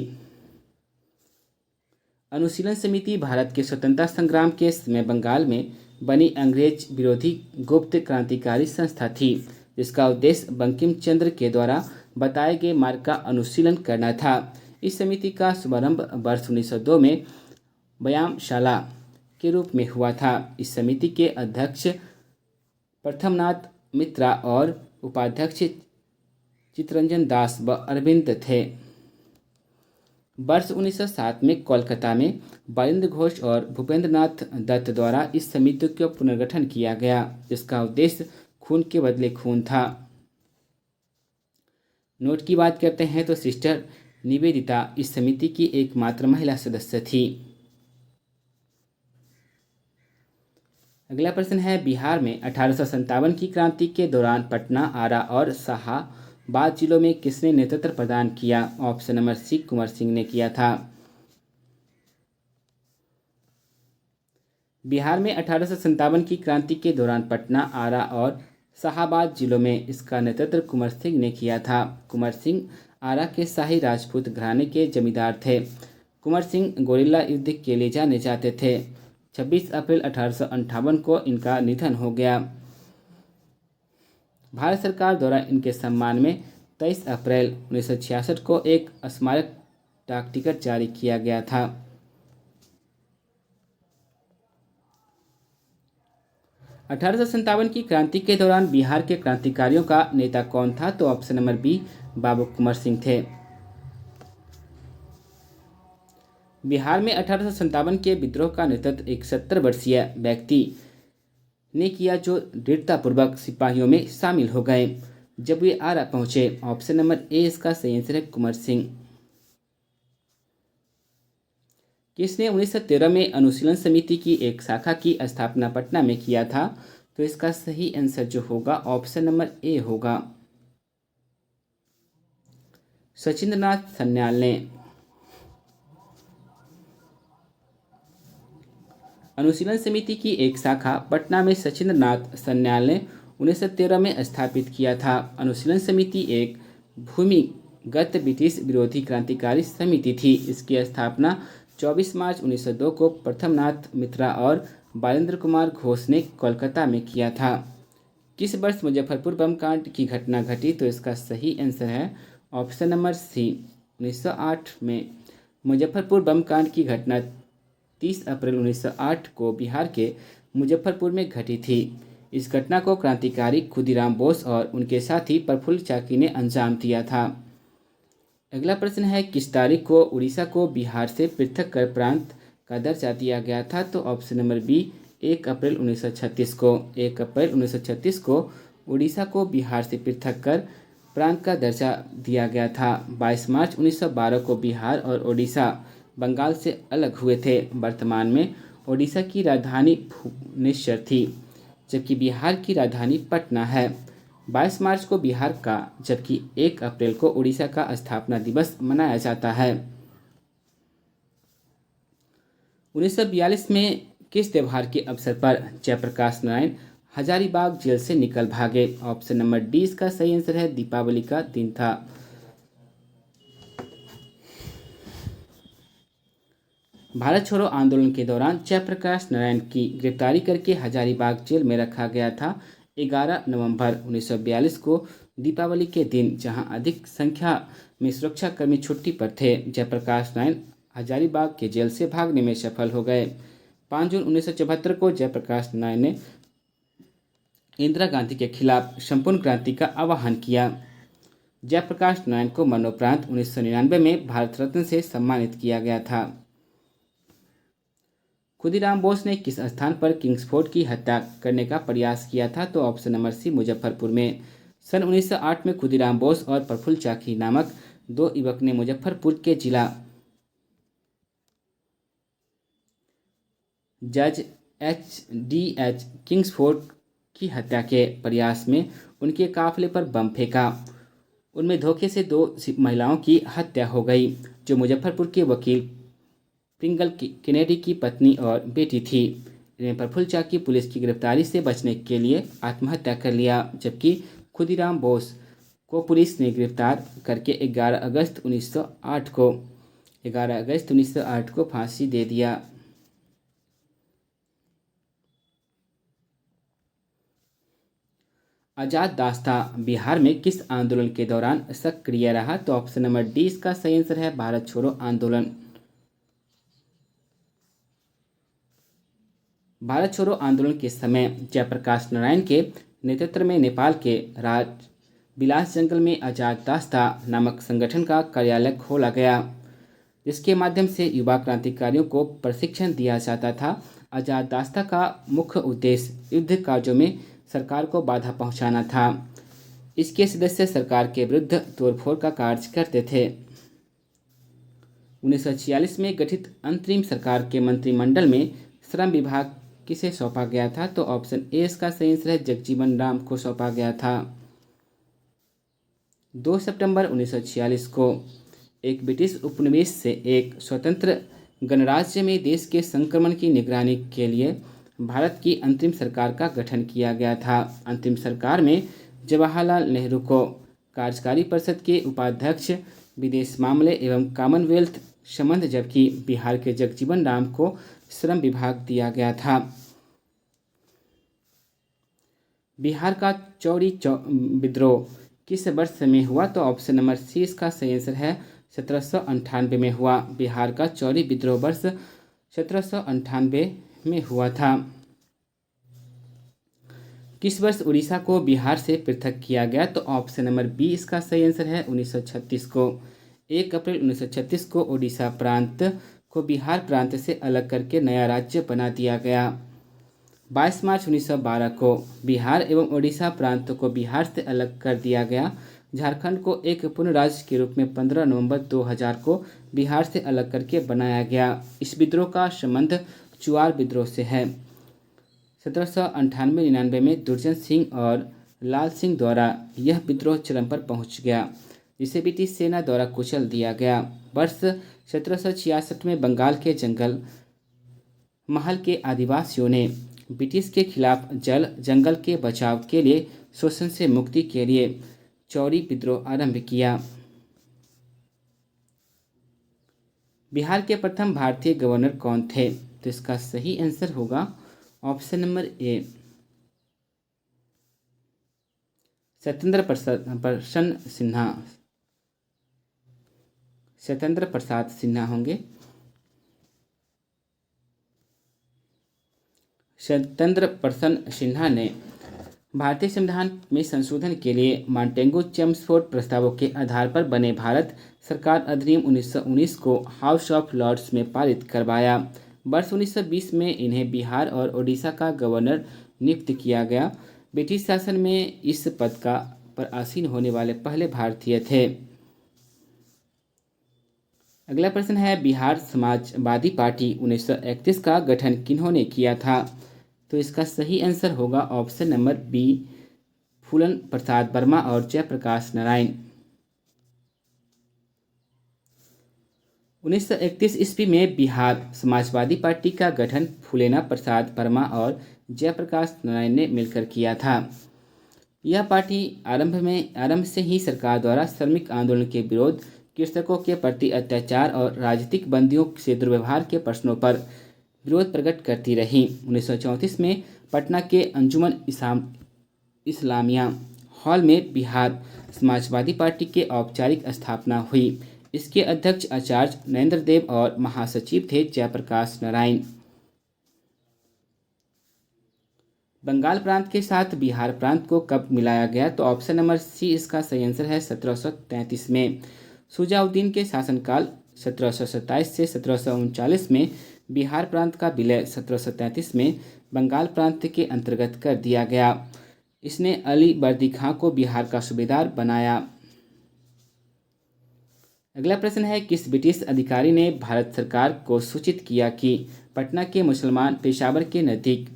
अनुशीलन समिति भारत के स्वतंत्रता संग्राम के समय बंगाल में बनी अंग्रेज विरोधी गुप्त क्रांतिकारी संस्था थी, जिसका उद्देश्य बंकिम चंद्र के द्वारा बताए गए मार्ग का अनुशीलन करना था। इस समिति का शुभारंभ वर्ष 1902 में व्यायामशाला के रूप में हुआ था। इस समिति के अध्यक्ष प्रथमनाथ मित्रा और उपाध्यक्ष चित्तरंजन दास व अरविंद थे। वर्ष 1907 में कोलकाता में बालिंद्र घोष और भूपेंद्र नाथ दत्त द्वारा इस समिति का पुनर्गठन किया गया, जिसका उद्देश्य खून के बदले खून था। नोट की बात करते हैं तो सिस्टर निवेदिता इस समिति की एकमात्र महिला सदस्य थी। अगला प्रश्न है, बिहार में 1857 की क्रांति के दौरान पटना, आरा और शाहाबाद जिलों में किसने नेतृत्व प्रदान किया? ऑप्शन नंबर सी कुंवर सिंह ने किया था। बिहार में 1857 की क्रांति के दौरान पटना, आरा और शाहाबाद जिलों में इसका नेतृत्व कुंवर सिंह ने किया था। कुंवर सिंह आरा के शाही राजपूत घराने के जमींदार थे। कुंवर सिंह गोरिल्ला युद्ध के लिए जाने जाते थे। 26 अप्रैल 1858 को इनका निधन हो गया। भारत सरकार द्वारा इनके सम्मान में 23 अप्रैल 1966 को एक स्मारक डाक टिकट जारी किया गया था। 1857 की क्रांति के दौरान बिहार के क्रांतिकारियों का नेता कौन था? तो ऑप्शन नंबर बी बाबू कुंवर सिंह थे। बिहार में 1857 के विद्रोह का नेतृत्व एक 70 वर्षीय व्यक्ति ने किया जो दृढ़तापूर्वक सिपाहियों में शामिल हो गए जब वे आरा पहुंचे। ऑप्शन नंबर ए इसका सही आंसर है कुंवर सिंह। किसने 1913 में अनुशीलन समिति की एक शाखा की स्थापना पटना में किया था? तो इसका सही आंसर जो होगा ऑप्शन नंबर ए होगा सचिंद्रनाथ सन्याल ने। अनुशीलन समिति की एक शाखा पटना में सचिंद्रनाथ सन्याल ने 1913 में स्थापित किया था। अनुशीलन समिति एक भूमिगत ब्रिटिश विरोधी क्रांतिकारी समिति थी। इसकी स्थापना 24 मार्च 1902 को प्रथमनाथ मित्रा और बालेंद्र कुमार घोष ने कोलकाता में किया था। किस वर्ष मुजफ्फरपुर बम कांड की घटना घटी? तो इसका सही आंसर है ऑप्शन नंबर सी 1908 में। मुजफ्फरपुर बम कांड की घटना 30 अप्रैल 1908 को बिहार के मुजफ्फरपुर में घटी थी। इस घटना को क्रांतिकारी खुदीराम बोस और उनके साथी प्रफुल्ल चाकी ने अंजाम दिया था। अगला प्रश्न है किस तारीख को उड़ीसा को बिहार से पृथक कर प्रांत का दर्जा दिया गया था? तो ऑप्शन नंबर बी 1 अप्रैल 1936 को। 1 अप्रैल 1936 को उड़ीसा को बिहार से पृथक कर प्रांत का दर्जा दिया गया था। 22 मार्च 1912 को बिहार और उड़ीसा बंगाल से अलग हुए थे। वर्तमान में उड़ीसा की राजधानी भुवनेश्वर थी जबकि बिहार की राजधानी पटना है। 22 मार्च को बिहार का जबकि 1 अप्रैल को उड़ीसा का स्थापना दिवस मनाया जाता है। 1942 में किस त्योहार के अवसर पर जयप्रकाश नारायण हजारीबाग जेल से निकल भागे? ऑप्शन नंबर डी इसका सही आंसर है दीपावली का दिन था। भारत छोड़ो आंदोलन के दौरान जयप्रकाश नारायण की गिरफ्तारी करके हजारीबाग जेल में रखा गया था 11 नवंबर 1942 को दीपावली के दिन, जहां अधिक संख्या में सुरक्षाकर्मी छुट्टी पर थे। जयप्रकाश नारायण हजारीबाग के जेल से भागने में सफल हो गए। 5 जून 1974 को जयप्रकाश नारायण ने इंदिरा गांधी के खिलाफ संपूर्ण क्रांति का आह्वान किया। जयप्रकाश नारायण को मरणोपरांत 1999 में भारत रत्न से सम्मानित किया गया था। खुदीराम बोस ने किस स्थान पर किंग्सफोर्ड की हत्या करने का प्रयास किया था? तो ऑप्शन नंबर सी मुजफ्फरपुर में। सन 1908 में खुदीराम बोस और प्रफुल्ल चाकी नामक 2 युवक ने मुजफ्फरपुर के जिला जज HDH किंग्सफोर्ड की हत्या के प्रयास में उनके काफिले पर बम फेंका। उनमें धोखे से 2 महिलाओं की हत्या हो गई जो मुजफ्फरपुर के वकील प्रिंगल केनेडी की पत्नी और बेटी थी। इन्हें प्रफुल्ल चाकी पुलिस की गिरफ्तारी से बचने के लिए आत्महत्या कर लिया जबकि खुदीराम बोस को पुलिस ने गिरफ्तार करके 11 अगस्त 1908 को फांसी दे दिया। आजाद दास्ता बिहार में किस आंदोलन के दौरान सक्रिय रहा? तो ऑप्शन नंबर डी इसका सही आंसर है भारत छोड़ो आंदोलन। भारत छोड़ो आंदोलन के समय जयप्रकाश नारायण के नेतृत्व में नेपाल के राज बिलास जंगल में आजाद दास्ता नामक संगठन का कार्यालय खोला गया जिसके माध्यम से युवा क्रांतिकारियों को प्रशिक्षण दिया जाता था। आजाद दास्ता का मुख्य उद्देश्य युद्ध कार्यों में सरकार को बाधा पहुंचाना था। इसके सदस्य सरकार के विरुद्ध तोड़फोड़ का कार्य करते थे। 1946 में गठित अंतरिम सरकार के मंत्रिमंडल में श्रम विभाग किसे सौंपा गया था? तो ऑप्शन ए इसका सही आंसर है जगजीवन राम को सौंपा गया था। 2 सितंबर 1946 को एक ब्रिटिश उपनिवेश से एक स्वतंत्र गणराज्य में देश के संक्रमण की निगरानी के लिए भारत की अंतरिम सरकार का गठन किया गया था। अंतरिम सरकार में जवाहरलाल नेहरू को कार्यकारी परिषद के उपाध्यक्ष, विदेश मामले एवं कॉमनवेल्थ संबंध, जबकि बिहार के जगजीवन राम को श्रम विभाग दिया गया था। बिहार का चौरी विद्रोह किस वर्ष में हुआ? तो ऑप्शन नंबर सी इसका सही आंसर है 1798 में हुआ। बिहार का चौरी विद्रोह वर्ष 1798 में हुआ था। किस वर्ष उड़ीसा को बिहार से पृथक किया गया? तो ऑप्शन नंबर बी इसका सही आंसर है 1936 को। 1 अप्रैल 1936 को उड़ीसा प्रांत को बिहार प्रांत से अलग करके नया राज्य बना दिया गया। 22 मार्च 1912 को बिहार एवं उड़ीसा प्रांत को बिहार से अलग कर दिया गया। झारखंड को एक पूर्ण राज्य के रूप में 15 नवंबर 2000 को बिहार से अलग करके बनाया गया। इस विद्रोह का संबंध चुआर विद्रोह से है। 1798-99 में दुर्जन सिंह और लाल सिंह द्वारा यह विद्रोह चरम पर पहुंच गया, जिसे ब्रिटिश सेना द्वारा कुचल दिया गया। वर्ष 1766 में बंगाल के जंगल महल के आदिवासियों ने ब्रिटिश के खिलाफ जंगल के बचाव के लिए शोषण से मुक्ति के लिए चौरी विद्रोह आरंभ किया। बिहार के प्रथम भारतीय गवर्नर कौन थे? तो इसका सही आंसर होगा ऑप्शन नंबर ए सत्येंद्र प्रसन्न सिन्हा। सत्येंद्र प्रसाद सिन्हा होंगे। सत्येंद्र प्रसन्न सिन्हा ने भारतीय संविधान में संशोधन के लिए मॉन्टेगू चेम्सफोर्ड प्रस्तावों के आधार पर बने भारत सरकार अधिनियम 1919 को हाउस ऑफ लॉर्ड्स में पारित करवाया। वर्ष 1920 में इन्हें बिहार और ओडिशा का गवर्नर नियुक्त किया गया। ब्रिटिश शासन में इस पद पर आसीन होने वाले पहले भारतीय थे। अगला प्रश्न है, बिहार समाजवादी पार्टी 1931 का गठन किन्होंने किया था? तो इसका सही आंसर होगा ऑप्शन नंबर बी फूलन प्रसाद वर्मा और जयप्रकाश नारायण। 1931 ईस्वी में बिहार समाजवादी पार्टी का गठन फूलेना प्रसाद वर्मा और जयप्रकाश नारायण ने मिलकर किया था। यह पार्टी आरंभ से ही सरकार द्वारा श्रमिक आंदोलन के विरोध, कृषकों के प्रति अत्याचार और राजनीतिक बंदियों से दुर्व्यवहार के प्रश्नों पर विरोध प्रकट करती रही। 1934 में पटना के अंजुमन इस्लामिया हॉल में बिहार समाजवादी पार्टी के औपचारिक स्थापना हुई। इसके अध्यक्ष आचार्य नरेंद्र देव और महासचिव थे जयप्रकाश नारायण। बंगाल प्रांत के साथ बिहार प्रांत को कब मिलाया गया? तो ऑप्शन नंबर सी इसका सही आंसर है 1733 में। शुजाउद्दीन के शासनकाल 1727 से 1739 में बिहार प्रांत का विलय 1733 में बंगाल प्रांत के अंतर्गत कर दिया गया। इसने अली बर्दी खां को बिहार का सूबेदार बनाया। अगला प्रश्न है, किस ब्रिटिश अधिकारी ने भारत सरकार को सूचित किया कि पटना के मुसलमान पेशावर के नज़दीक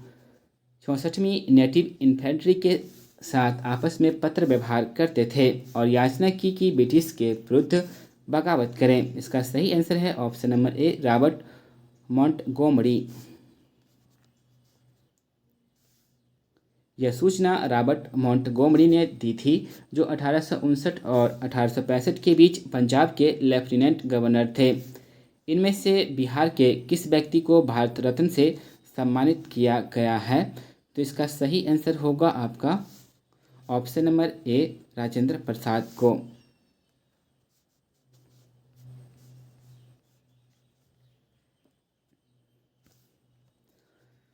64वीं नेटिव इन्फेंट्री के साथ आपस में पत्र व्यवहार करते थे और याचना की कि ब्रिटिश के विरुद्ध बगावत करें? इसका सही आंसर है option number A Robert Montgomery. यह सूचना रॉबर्ट मॉन्टगोमरी ने दी थी, जो 1859 और 1865 के बीच पंजाब के लेफ्टिनेंट गवर्नर थे। इनमें से बिहार के किस व्यक्ति को भारत रत्न से सम्मानित किया गया है? तो इसका सही आंसर होगा आपका option number A Rajendra Prasad को।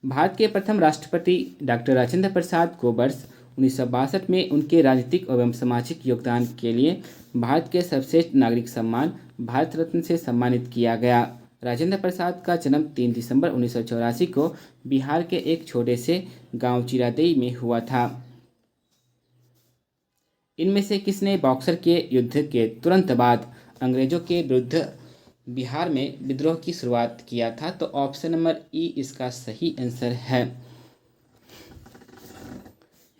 भारत के प्रथम राष्ट्रपति डॉक्टर राजेंद्र प्रसाद को वर्ष 1962 में उनके राजनीतिक एवं सामाजिक योगदान के लिए भारत के सर्वश्रेष्ठ नागरिक सम्मान भारत रत्न से सम्मानित किया गया। राजेंद्र प्रसाद का जन्म 3 दिसंबर 1984 को बिहार के एक छोटे से गांव चिरादेई में हुआ था। इनमें से किसने बक्सर के युद्ध के तुरंत बाद अंग्रेजों के विरुद्ध बिहार में विद्रोह की शुरुआत किया था? तो ऑप्शन नंबर ई इसका सही आंसर है।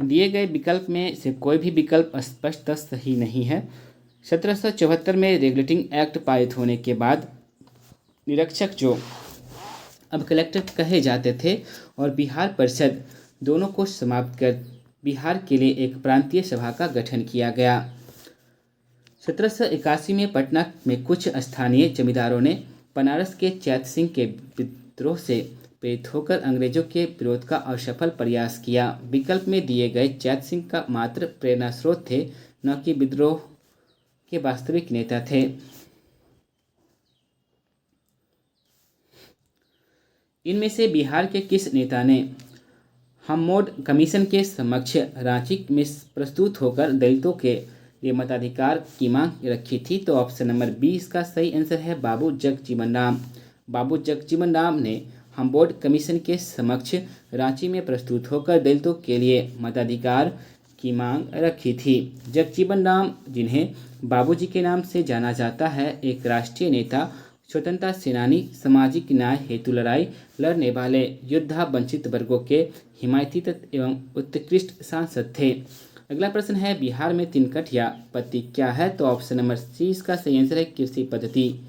दिए गए विकल्प में से कोई भी विकल्प स्पष्ट सही नहीं है। 1774 में रेगुलेटिंग एक्ट पारित होने के बाद निरीक्षक, जो अब कलेक्टर कहे जाते थे, और बिहार परिषद दोनों को समाप्त कर बिहार के लिए एक प्रांतीय सभा का गठन किया गया। 1781 में पटना में कुछ स्थानीय जमींदारों ने बनारस के चैत सिंह के विद्रोह से प्रेरित होकर अंग्रेजों के विरोध का असफल प्रयास किया। विकल्प में दिए गए चैत सिंह का मात्र प्रेरणा स्रोत थे, न कि विद्रोह के वास्तविक नेता थे। इनमें से बिहार के किस नेता ने हम्मोड कमीशन के समक्ष रांची में प्रस्तुत होकर दलितों के लिए मताधिकार की मांग रखी थी? तो ऑप्शन नंबर बी इसका सही आंसर है बाबू जगजीवन राम। बाबू जगजीवन राम ने हम्मोड कमीशन के समक्ष रांची में प्रस्तुत होकर दलितों के लिए मताधिकार की मांग रखी थी। जगजीवन राम, जिन्हें बाबूजी के नाम से जाना जाता है, एक राष्ट्रीय नेता, स्वतंत्रता सेनानी, सामाजिक न्याय हेतु लड़ाई लड़ने वाले योद्धा, वंचित वर्गों के हिमायती एवं उत्कृष्ट सांसद थे। अगला प्रश्न है, बिहार में तिनकठिया पद्धति क्या है? तो ऑप्शन नंबर सी इसका सही आंसर है कृषि पद्धति।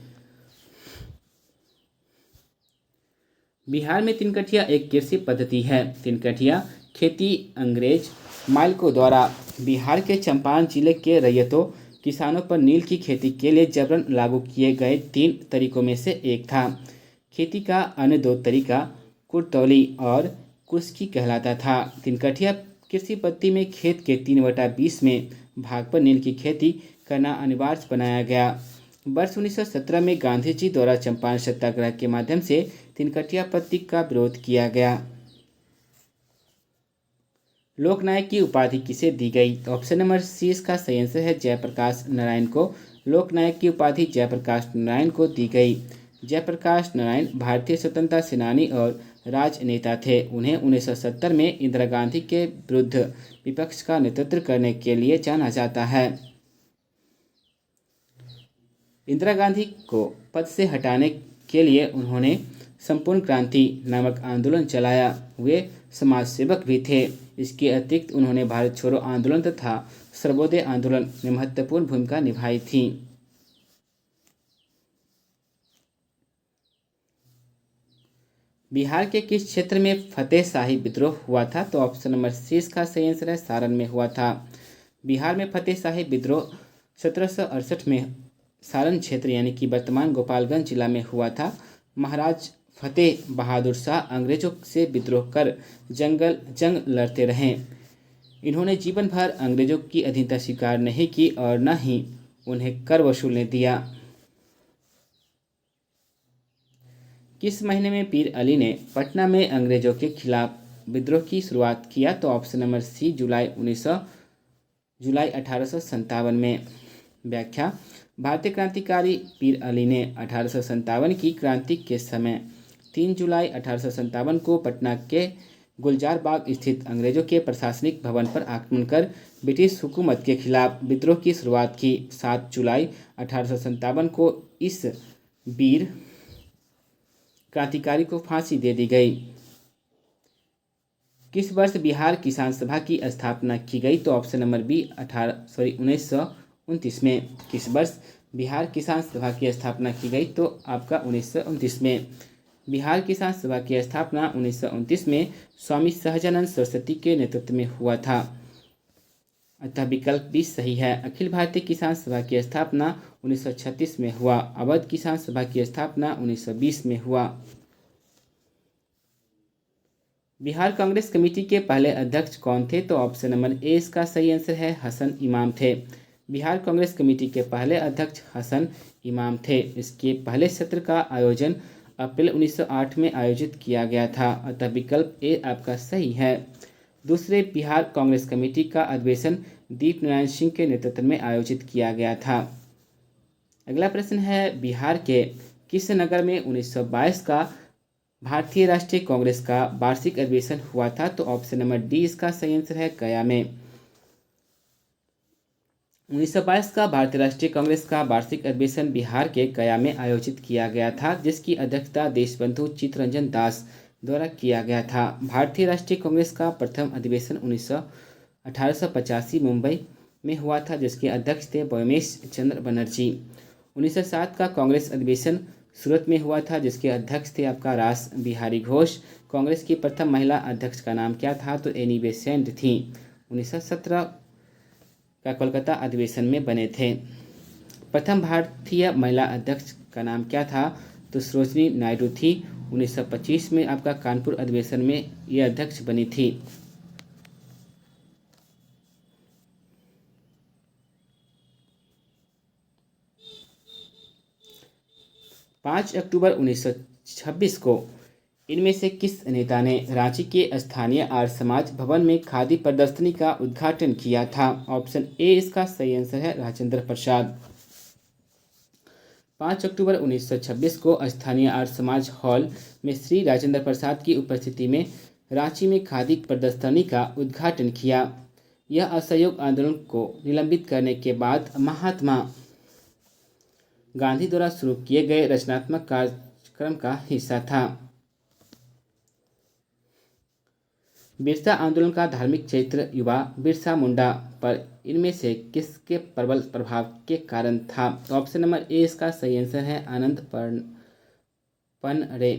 बिहार में तिनकठिया एक कृषि पद्धति है। तिनकठिया खेती अंग्रेज मालिकों द्वारा बिहार के चंपारण जिले के रैयतों किसानों पर नील की खेती के लिए जबरन लागू किए गए 3 तरीकों में से एक था। खेती का अन्य 2 तरीका कुरतौली और कुश्की कहलाता था। तिनकठिया कृषि पद्धति में खेत के 3/20 में भाग पर नील की खेती करना अनिवार्य बनाया गया। वर्ष 1917 में गांधी जी द्वारा चंपारण सत्याग्रह के माध्यम से तिनकठिया पद्धति का विरोध किया गया। लोकनायक की उपाधि किसे दी गई? तो ऑप्शन नंबर सी इसका सही आंसर है जयप्रकाश नारायण को। लोकनायक की उपाधि जयप्रकाश नारायण को दी गई। जयप्रकाश नारायण भारतीय स्वतंत्रता सेनानी और राजनेता थे। उन्हें 1970 में इंदिरा गांधी के विरुद्ध विपक्ष का नेतृत्व करने के लिए जाना जाता है। इंदिरा गांधी को पद से हटाने के लिए उन्होंने संपूर्ण क्रांति नामक आंदोलन चलाया। वे समाज सेवक भी थे। इसके अतिरिक्त उन्होंने भारत छोड़ो आंदोलन तथा सर्वोदय आंदोलन में महत्वपूर्ण भूमिका निभाई थी। बिहार के किस क्षेत्र में फतेह शाही विद्रोह हुआ था? तो ऑप्शन नंबर सी इसका सही आंसर है सारण में हुआ था। बिहार में फतेह शाही विद्रोह 1768 में सारण क्षेत्र यानी कि वर्तमान गोपालगंज जिला में हुआ था। महाराज फतेह बहादुर शाह अंग्रेजों से विद्रोह कर जंग लड़ते रहे। इन्होंने जीवन भर अंग्रेजों की अधीनता स्वीकार नहीं की और न ही उन्हें कर वसूलने दिया। किस महीने में पीर अली ने पटना में अंग्रेजों के खिलाफ विद्रोह की शुरुआत किया? तो ऑप्शन नंबर सी जुलाई 1857 में। व्याख्या, भारतीय क्रांतिकारी पीर अली ने 1857 की क्रांति के समय 3 जुलाई 1857 को पटना के गुलजार बाग स्थित अंग्रेजों के प्रशासनिक भवन पर आक्रमण कर ब्रिटिश हुकूमत के खिलाफ विद्रोह की शुरुआत की। 7 जुलाई 1857 को इस वीर क्रांतिकारी को फांसी दे दी गई। किस वर्ष बिहार किसान सभा की स्थापना की गई? तो ऑप्शन नंबर बी 1929 में। किस वर्ष बिहार किसान सभा की स्थापना की गई? तो आपका 1929 में। बिहार किसान सभा की स्थापना 1929 में स्वामी सहजानंद सरस्वती के नेतृत्व में हुआ था, अतः विकल्प बी सही है। अखिल भारतीय किसान सभा की स्थापना 1936 में हुआ। अवध किसान सभा की स्थापना 1920 में हुआ। बिहार कांग्रेस कमेटी के पहले अध्यक्ष कौन थे? तो ऑप्शन नंबर ए इसका सही आंसर है हसन इमाम थे। बिहार कांग्रेस कमेटी के पहले अध्यक्ष हसन इमाम थे। इसके पहले सत्र का आयोजन अप्रैल 1908 में आयोजित किया गया था, अतः विकल्प ए आपका सही है। दूसरे बिहार कांग्रेस कमेटी का अधिवेशन दीप नारायण सिंह के नेतृत्व में आयोजित किया गया था। अगला प्रश्न है, बिहार के किस नगर में 1922 का भारतीय राष्ट्रीय कांग्रेस का वार्षिक अधिवेशन हुआ था? तो ऑप्शन नंबर डी इसका सही आंसर है गया में। 1922 का भारतीय राष्ट्रीय कांग्रेस का वार्षिक अधिवेशन बिहार के गया में आयोजित किया गया था, जिसकी अध्यक्षता देशबंधु चित्तरंजन दास द्वारा किया गया था। भारतीय राष्ट्रीय कांग्रेस का प्रथम अधिवेशन 1885 मुंबई में हुआ था, जिसके अध्यक्ष थे ब्योमेश चंद्र बनर्जी। 1907 का कांग्रेस अधिवेशन सूरत में हुआ था, जिसके अध्यक्ष थे आपका रास बिहारी घोष। कांग्रेस की प्रथम महिला अध्यक्ष का नाम क्या था? तो एनी बेसेंट थी। 1917 का कोलकाता अधिवेशन में बने थे। प्रथम भारतीय महिला अध्यक्ष का नाम क्या था? तो सरोजिनी नायडू थी। 1925 में आपका कानपुर अधिवेशन में ये अध्यक्ष बनी थी। 5 अक्टूबर 1926 को इनमें से किस नेता ने रांची के स्थानीय आर्य समाज भवन में खादी प्रदर्शनी का उद्घाटन किया था? ऑप्शन ए इसका सही आंसर है राजेंद्र प्रसाद। 5 अक्टूबर 1926 को स्थानीय आर्य समाज हॉल में श्री राजेंद्र प्रसाद की उपस्थिति में रांची में खादी प्रदर्शनी का उद्घाटन किया। यह असहयोग आंदोलन को निलंबित करने के बाद महात्मा गांधी द्वारा शुरू किए गए रचनात्मक कार्यक्रम का हिस्सा था। बिरसा आंदोलन का धार्मिक चरित्र युवा बिरसा मुंडा पर इनमें से किसके प्रबल प्रभाव के कारण था? तो ऑप्शन नंबर ए इसका सही आंसर है आनंद पनड़े।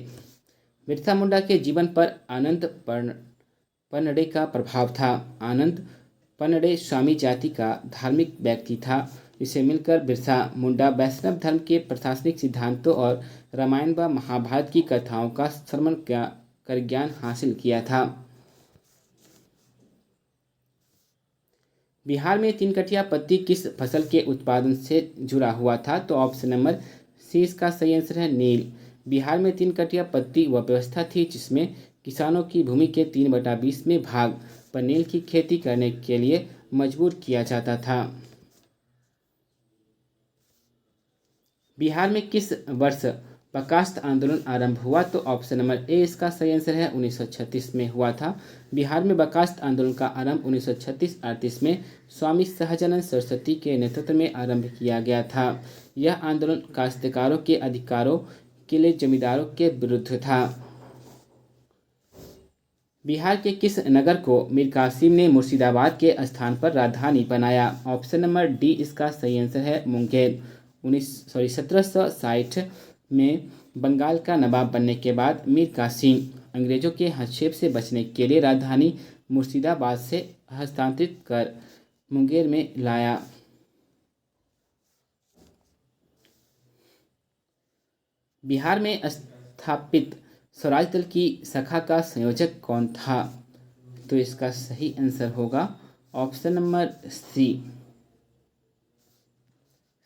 बिरसा मुंडा के जीवन पर आनंद पनड़े का प्रभाव था। आनंद पनड़े स्वामी जाति का धार्मिक व्यक्ति था। इसे मिलकर बिरसा मुंडा वैष्णव धर्म के प्रशासनिक सिद्धांतों और रामायण व महाभारत की कथाओं का श्रवण कर ज्ञान हासिल किया था। बिहार में 3 कटिया पत्ती किस फसल के उत्पादन से जुड़ा हुआ था? तो ऑप्शन नंबर सी इसका सही आंसर है नील। बिहार में 3 कटिया पत्ती वह व्यवस्था थी जिसमें किसानों की भूमि के 3/20 में भाग पर नील की खेती करने के लिए मजबूर किया जाता था। बिहार में किस वर्ष बर्खास्त आंदोलन आरंभ हुआ? तो ऑप्शन नंबर ए इसका सही आंसर है 1936 में हुआ था। बिहार में बर्खास्त आंदोलन का आरंभ 1936-38 में स्वामी सहजानंद सरस्वती के नेतृत्व में आरंभ किया गया था। यह आंदोलन काश्तकारों के अधिकारों के लिए जमींदारों के विरुद्ध था। बिहार के किस नगर को मीर कासिम ने मुर्शिदाबाद के स्थान पर राजधानी बनाया? ऑप्शन नंबर डी इसका सही आंसर है मुंगेर। 1760 में बंगाल का नवाब बनने के बाद मीर कासिम अंग्रेजों के हस्तक्षेप से बचने के लिए राजधानी मुर्शिदाबाद से हस्तांतरित कर मुंगेर में लाया। बिहार में स्थापित स्वराज दल की शाखा का संयोजक कौन था? तो इसका सही आंसर होगा option number C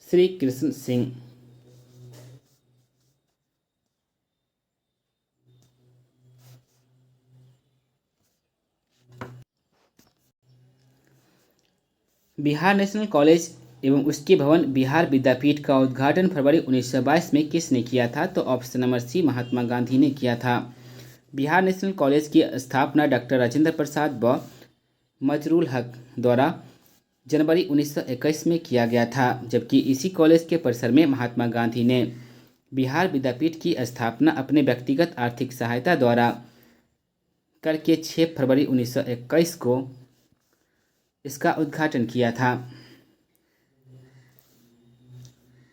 Shri Krishna Singh. Bihar national college एवं उसके भवन बिहार विद्यापीठ का उद्घाटन फरवरी 1922 में किसने किया था? तो ऑप्शन नंबर सी महात्मा गांधी ने किया था। बिहार नेशनल कॉलेज की स्थापना डॉक्टर राजेंद्र प्रसाद व मजरूल हक द्वारा जनवरी 1921 में किया गया था, जबकि इसी कॉलेज के परिसर में महात्मा गांधी ने बिहार विद्यापीठ की स्थापना अपने व्यक्तिगत आर्थिक सहायता द्वारा करके 6 फरवरी 1921 को इसका उद्घाटन किया था।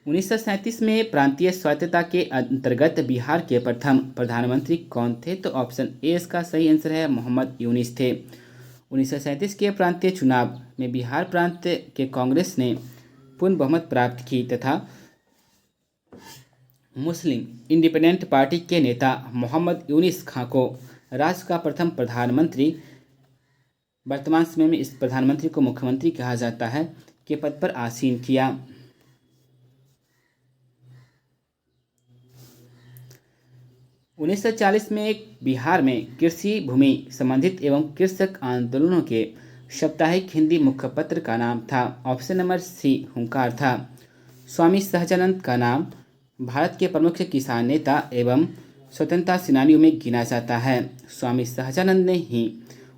1937 में प्रांतीय स्वायत्तता के अंतर्गत बिहार के प्रथम प्रधानमंत्री कौन थे? तो ऑप्शन ए इसका सही आंसर है मोहम्मद यूनिस थे। 1937 के प्रांतीय चुनाव में बिहार प्रांत के कांग्रेस ने पूर्ण बहुमत प्राप्त की तथा मुस्लिम इंडिपेंडेंट पार्टी के नेता मोहम्मद यूनिस खां को राज्य का प्रथम प्रधानमंत्री, वर्तमान समय में इस प्रधानमंत्री को मुख्यमंत्री कहा जाता है, के पद पर आसीन किया। 1940 में बिहार में कृषि भूमि संबंधित एवं कृषक आंदोलनों के साप्ताहिक हिंदी मुखपत्र का नाम था। ऑप्शन नंबर सी हुंकार था। स्वामी सहजानंद का नाम भारत के प्रमुख किसान नेता एवं स्वतंत्रता सेनानियों में गिना जाता है। स्वामी सहजानंद ने ही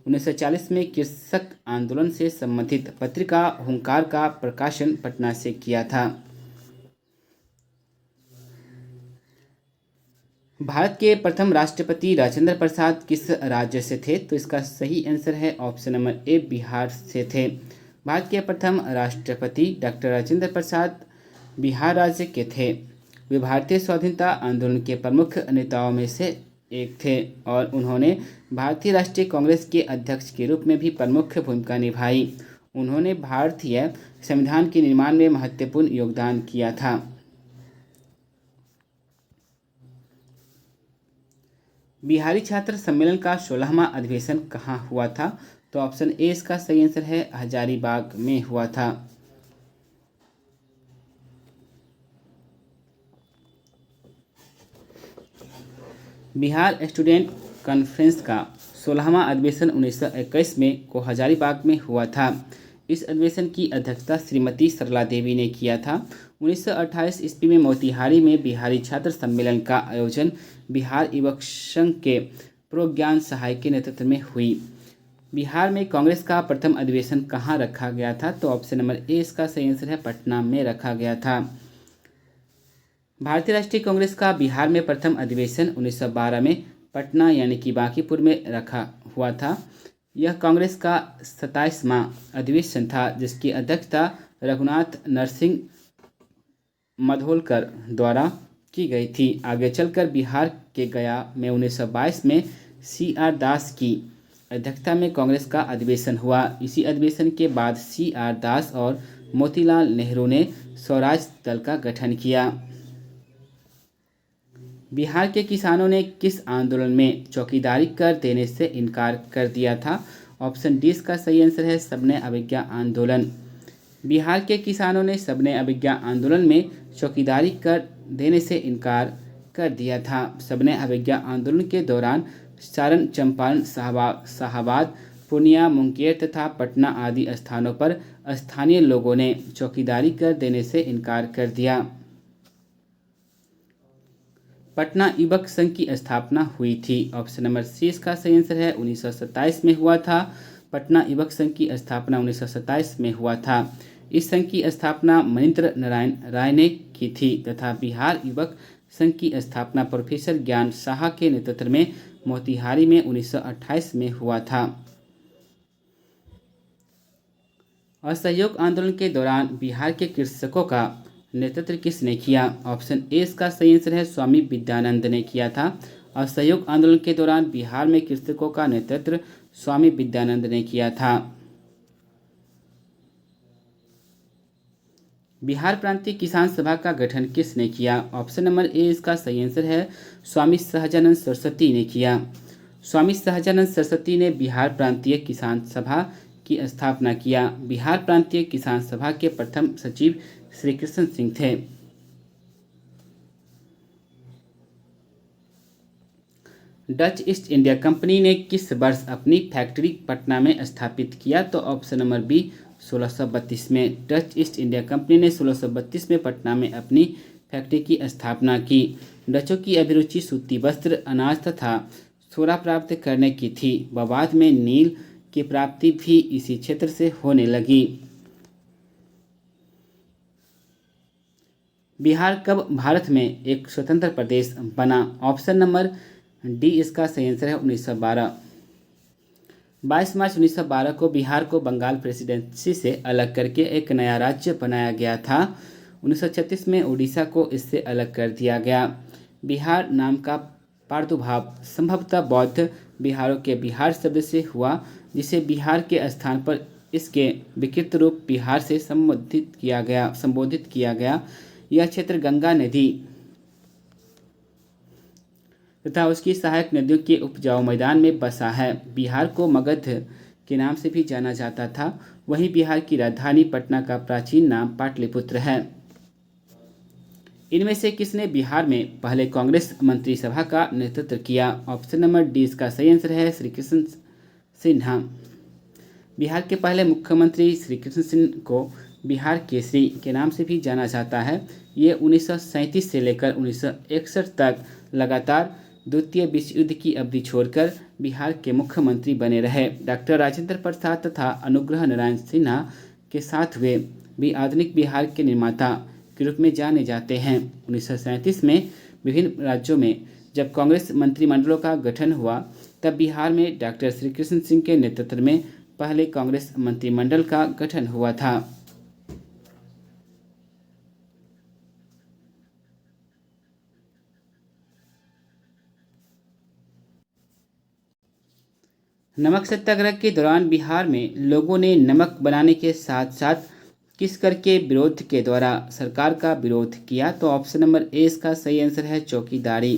1940 में कृषक आंदोलन से संबंधित पत्रिका हुंकार का प्रकाशन पटना से किया था। भारत के प्रथम राष्ट्रपति राजेंद्र प्रसाद किस राज्य से थे? तो इसका सही आंसर है ऑप्शन नंबर ए बिहार से थे। भारत के प्रथम राष्ट्रपति डॉक्टर राजेंद्र प्रसाद बिहार राज्य के थे। वे भारतीय स्वाधीनता आंदोलन के प्रमुख नेताओं में से एक थे और उन्होंने भारतीय राष्ट्रीय कांग्रेस के अध्यक्ष के रूप में भी प्रमुख भूमिका निभाई। उन्होंने भारतीय संविधान के निर्माण में महत्वपूर्ण योगदान किया था। बिहारी छात्र सम्मेलन का 16वां अधिवेशन कहाँ हुआ था? तो ऑप्शन ए इसका सही आंसर है, हजारीबाग में हुआ था। बिहार स्टूडेंट कॉन्फ्रेंस का 16वां अधिवेशन 1921 में को हजारीबाग में हुआ था। इस अधिवेशन की अध्यक्षता श्रीमती सरला देवी ने किया था। 1928 ईस्वी में मोतिहारी में बिहारी छात्र सम्मेलन का आयोजन बिहार युवक संघ के प्रोज्ञान सहाय के नेतृत्व में हुई। बिहार में कांग्रेस का प्रथम अधिवेशन कहाँ रखा गया था? तो ऑप्शन नंबर ए इसका सही आंसर है, पटना में रखा गया था। भारतीय राष्ट्रीय कांग्रेस का बिहार में प्रथम अधिवेशन 1912 में पटना यानी कि बांकीपुर में रखा हुआ था। यह कांग्रेस का 27वां अधिवेशन था, जिसकी अध्यक्षता रघुनाथ नरसिंह मधोलकर द्वारा की गई थी। आगे चलकर बिहार के गया में 1922 में CR दास की अध्यक्षता में कांग्रेस का अधिवेशन हुआ। इसी अधिवेशन के बाद CR दास और मोतीलाल नेहरू ने स्वराज दल का गठन किया। बिहार के किसानों ने किस आंदोलन में चौकीदारी कर देने से इनकार कर दिया था? ऑप्शन डी इसका सही आंसर है, सबने अवज्ञा आंदोलन। बिहार के किसानों ने सबने अवज्ञा आंदोलन में चौकीदारी कर देने से इनकार कर दिया था। सबने अवज्ञा आंदोलन के दौरान सारण, चंपारण, शाहाबाद, पूर्णिया, मुंगेर तथा पटना आदि स्थानों पर स्थानीय लोगों ने चौकीदारी कर देने से इनकार कर दिया। पटना युवक संघ की स्थापना हुई थी। ऑप्शन नंबर सी इसका सही आंसर है, 1927 में हुआ था। पटना युवक संघ की स्थापना 1927 में हुआ था। इस संघ की स्थापना मनीन्द्र नारायण राय ने की थी तथा बिहार युवक संघ की स्थापना प्रोफेसर ज्ञान साहा के नेतृत्व में मोतिहारी में 1928 में हुआ था। असहयोग आंदोलन के दौरान बिहार के कृषकों का नेतृत्व किसने किया? ऑप्शन ए इसका सही आंसर है, स्वामी विद्यानंद ने किया था। असहयोग आंदोलन के दौरान बिहार में कृषकों का नेतृत्व स्वामी विद्यानंद ने किया था। बिहार प्रांतीय किसान सभा का गठन किसने किया? ऑप्शन नंबर ए इसका सही आंसर है, स्वामी सहजानंद सरस्वती ने किया। स्वामी सहजानंद सरस्वती ने बिहार प्रांतीय किसान सभा की स्थापना किया। बिहार प्रांतीय किसान सभा के प्रथम सचिव श्री कृष्ण सिंह थे। डच ईस्ट इंडिया कंपनी ने किस वर्ष अपनी फैक्ट्री पटना में स्थापित किया? तो ऑप्शन नंबर बी 1632 में। डच ईस्ट इंडिया कंपनी ने 1632 में पटना में अपनी फैक्ट्री की स्थापना की। डचों की अभिरुचि सूती वस्त्र, अनाज तथा सोना प्राप्त करने की थी। बाद में नील की प्राप्ति भी इसी क्षेत्र से होने लगी। बिहार कब भारत में एक स्वतंत्र प्रदेश बना? ऑप्शन नंबर डी इसका सही आंसर है, 1912। 22 मार्च 1912 को बिहार को बंगाल प्रेसिडेंसी से अलग करके एक नया राज्य बनाया गया था। 1936 में उड़ीसा को इससे अलग कर दिया गया। बिहार नाम का प्रादुर्भाव संभवतः बौद्ध बिहारों के बिहार शब्द से हुआ, जिसे बिहार के स्थान पर इसके विकृत रूप बिहार से संबोधित किया गया। यह क्षेत्र गंगा नदी तथा उसकी सहायक नदियों के उपजाऊ मैदान में बसा है। बिहार को मगध के नाम से भी जाना जाता था। वहीं बिहार की राजधानी पटना का प्राचीन नाम पाटलिपुत्र है। इनमें से किसने बिहार में पहले कांग्रेस मंत्रिसभा का नेतृत्व किया? ऑप्शन नंबर डी इसका सही आंसर है, श्री कृष्ण सिन्हा। बिहार के पहले मुख्यमंत्री श्री कृष्ण सिंह को बिहार केसरी के नाम से भी जाना जाता है। ये 1937 से लेकर 1961 तक लगातार द्वितीय विश्व युद्ध की अवधि छोड़कर बिहार के मुख्यमंत्री बने रहे। डॉक्टर राजेंद्र प्रसाद तथा अनुग्रह नारायण सिन्हा के साथ वे भी आधुनिक बिहार के निर्माता के रूप में जाने जाते हैं। 1937 में विभिन्न राज्यों में जब कांग्रेस मंत्रिमंडलों का गठन हुआ, तब बिहार में डॉक्टर श्री कृष्ण सिंह के नेतृत्व में पहले कांग्रेस मंत्रिमंडल का गठन हुआ था। नमक सत्याग्रह के दौरान बिहार में लोगों ने नमक बनाने के साथ साथ किस कर के विरोध के द्वारा सरकार का विरोध किया? तो ऑप्शन नंबर ए इसका सही आंसर है चौकीदारी।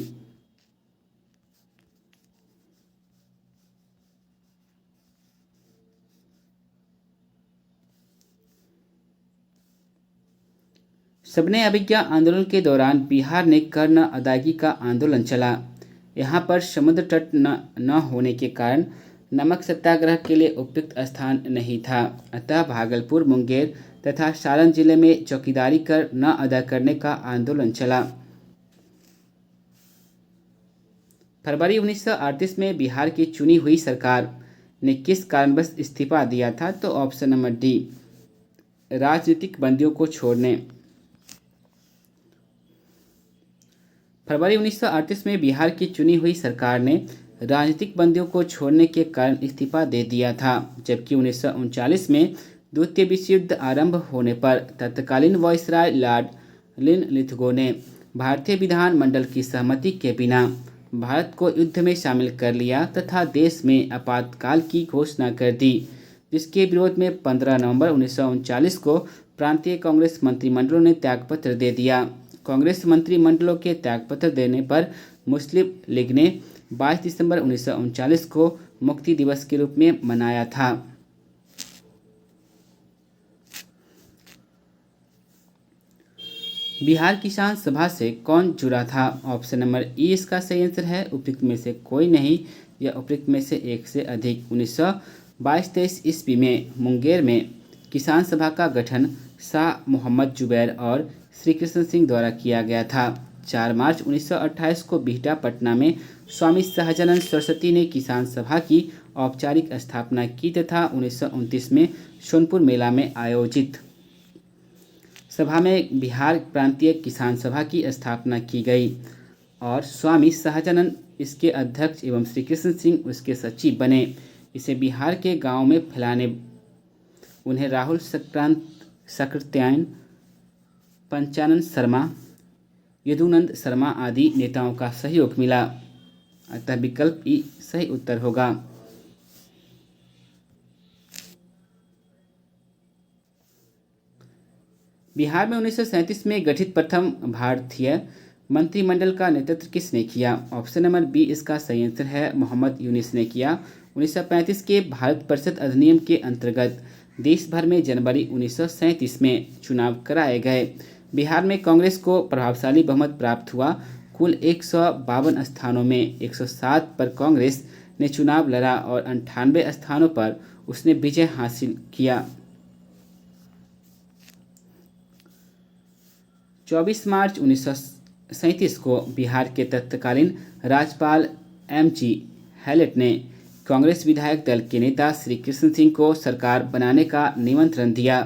सबने अभिज्ञा आंदोलन के दौरान बिहार ने कर न अदायगी का आंदोलन चला। यहाँ पर समुद्र तट न होने के कारण नमक सत्याग्रह के लिए उपयुक्त स्थान नहीं था, अतः भागलपुर, मुंगेर तथा सारण जिले में चौकीदारी कर न अदा करने का आंदोलन चला। फरवरी 1938 में बिहार की चुनी हुई सरकार ने किस कारणवश इस्तीफा दिया था? तो ऑप्शन नंबर डी, राजनीतिक बंदियों को छोड़ने। फरवरी 1938 में बिहार की चुनी हुई सरकार ने राजनीतिक बंदियों को छोड़ने के कारण इस्तीफा दे दिया था, जबकि 1939 में द्वितीय विश्व युद्ध आरंभ होने पर तत्कालीन वायसराय लॉर्ड लिनलिथगो ने भारतीय विधानमंडल की सहमति के बिना भारत को युद्ध में शामिल कर लिया तथा देश में आपातकाल की घोषणा कर दी, जिसके विरोध में 15 नवंबर 1939 को प्रांतीय कांग्रेस मंत्रिमंडलों ने त्यागपत्र दे दिया। कांग्रेस मंत्रिमंडलों के त्यागपत्र देने पर मुस्लिम लीग ने 22 दिसंबर 1939 को मुक्ति दिवस के रूप में मनाया था। बिहार किसान सभा से कौन जुड़ा था? ऑप्शन नंबर ई इसका सही आंसर है उपयुक्त में से कोई नहीं या उपयुक्त में से एक से अधिक। 1922-23 ईस्वी में मुंगेर में किसान सभा का गठन शाह मोहम्मद जुबैर और श्री कृष्ण सिंह द्वारा किया गया था। 4 मार्च 1928 को बिहटा पटना में स्वामी सहजानंद सरस्वती ने किसान सभा की औपचारिक स्थापना की तथा 1929 में सोनपुर मेला में आयोजित सभा में बिहार प्रांतीय किसान सभा की स्थापना की गई और स्वामी सहजानंद इसके अध्यक्ष एवं श्री कृष्ण सिंह उसके सचिव बने। इसे बिहार के गांव में फैलाने उन्हें राहुल सकृत्यायन, पंचानन शर्मा, यदुनंद शर्मा आदि नेताओं का सहयोग मिला, अतः विकल्प ई सही उत्तर होगा। बिहार में 1937 में गठित प्रथम भारतीय मंत्रिमंडल का नेतृत्व किसने किया? ऑप्शन नंबर बी इसका सही आंसर है मोहम्मद यूनिस ने किया। 1935 के भारत परिषद अधिनियम के अंतर्गत देश भर में जनवरी 1937 में चुनाव कराए गए। बिहार में कांग्रेस को प्रभावशाली बहुमत प्राप्त हुआ। कुल 152 स्थानों में 107 पर कांग्रेस ने चुनाव लड़ा और 98 स्थानों पर उसने विजय हासिल किया। 24 मार्च 1937 को बिहार के तत्कालीन राज्यपाल एम.जी. हैलेट ने कांग्रेस विधायक दल के नेता श्री कृष्ण सिंह को सरकार बनाने का निमंत्रण दिया।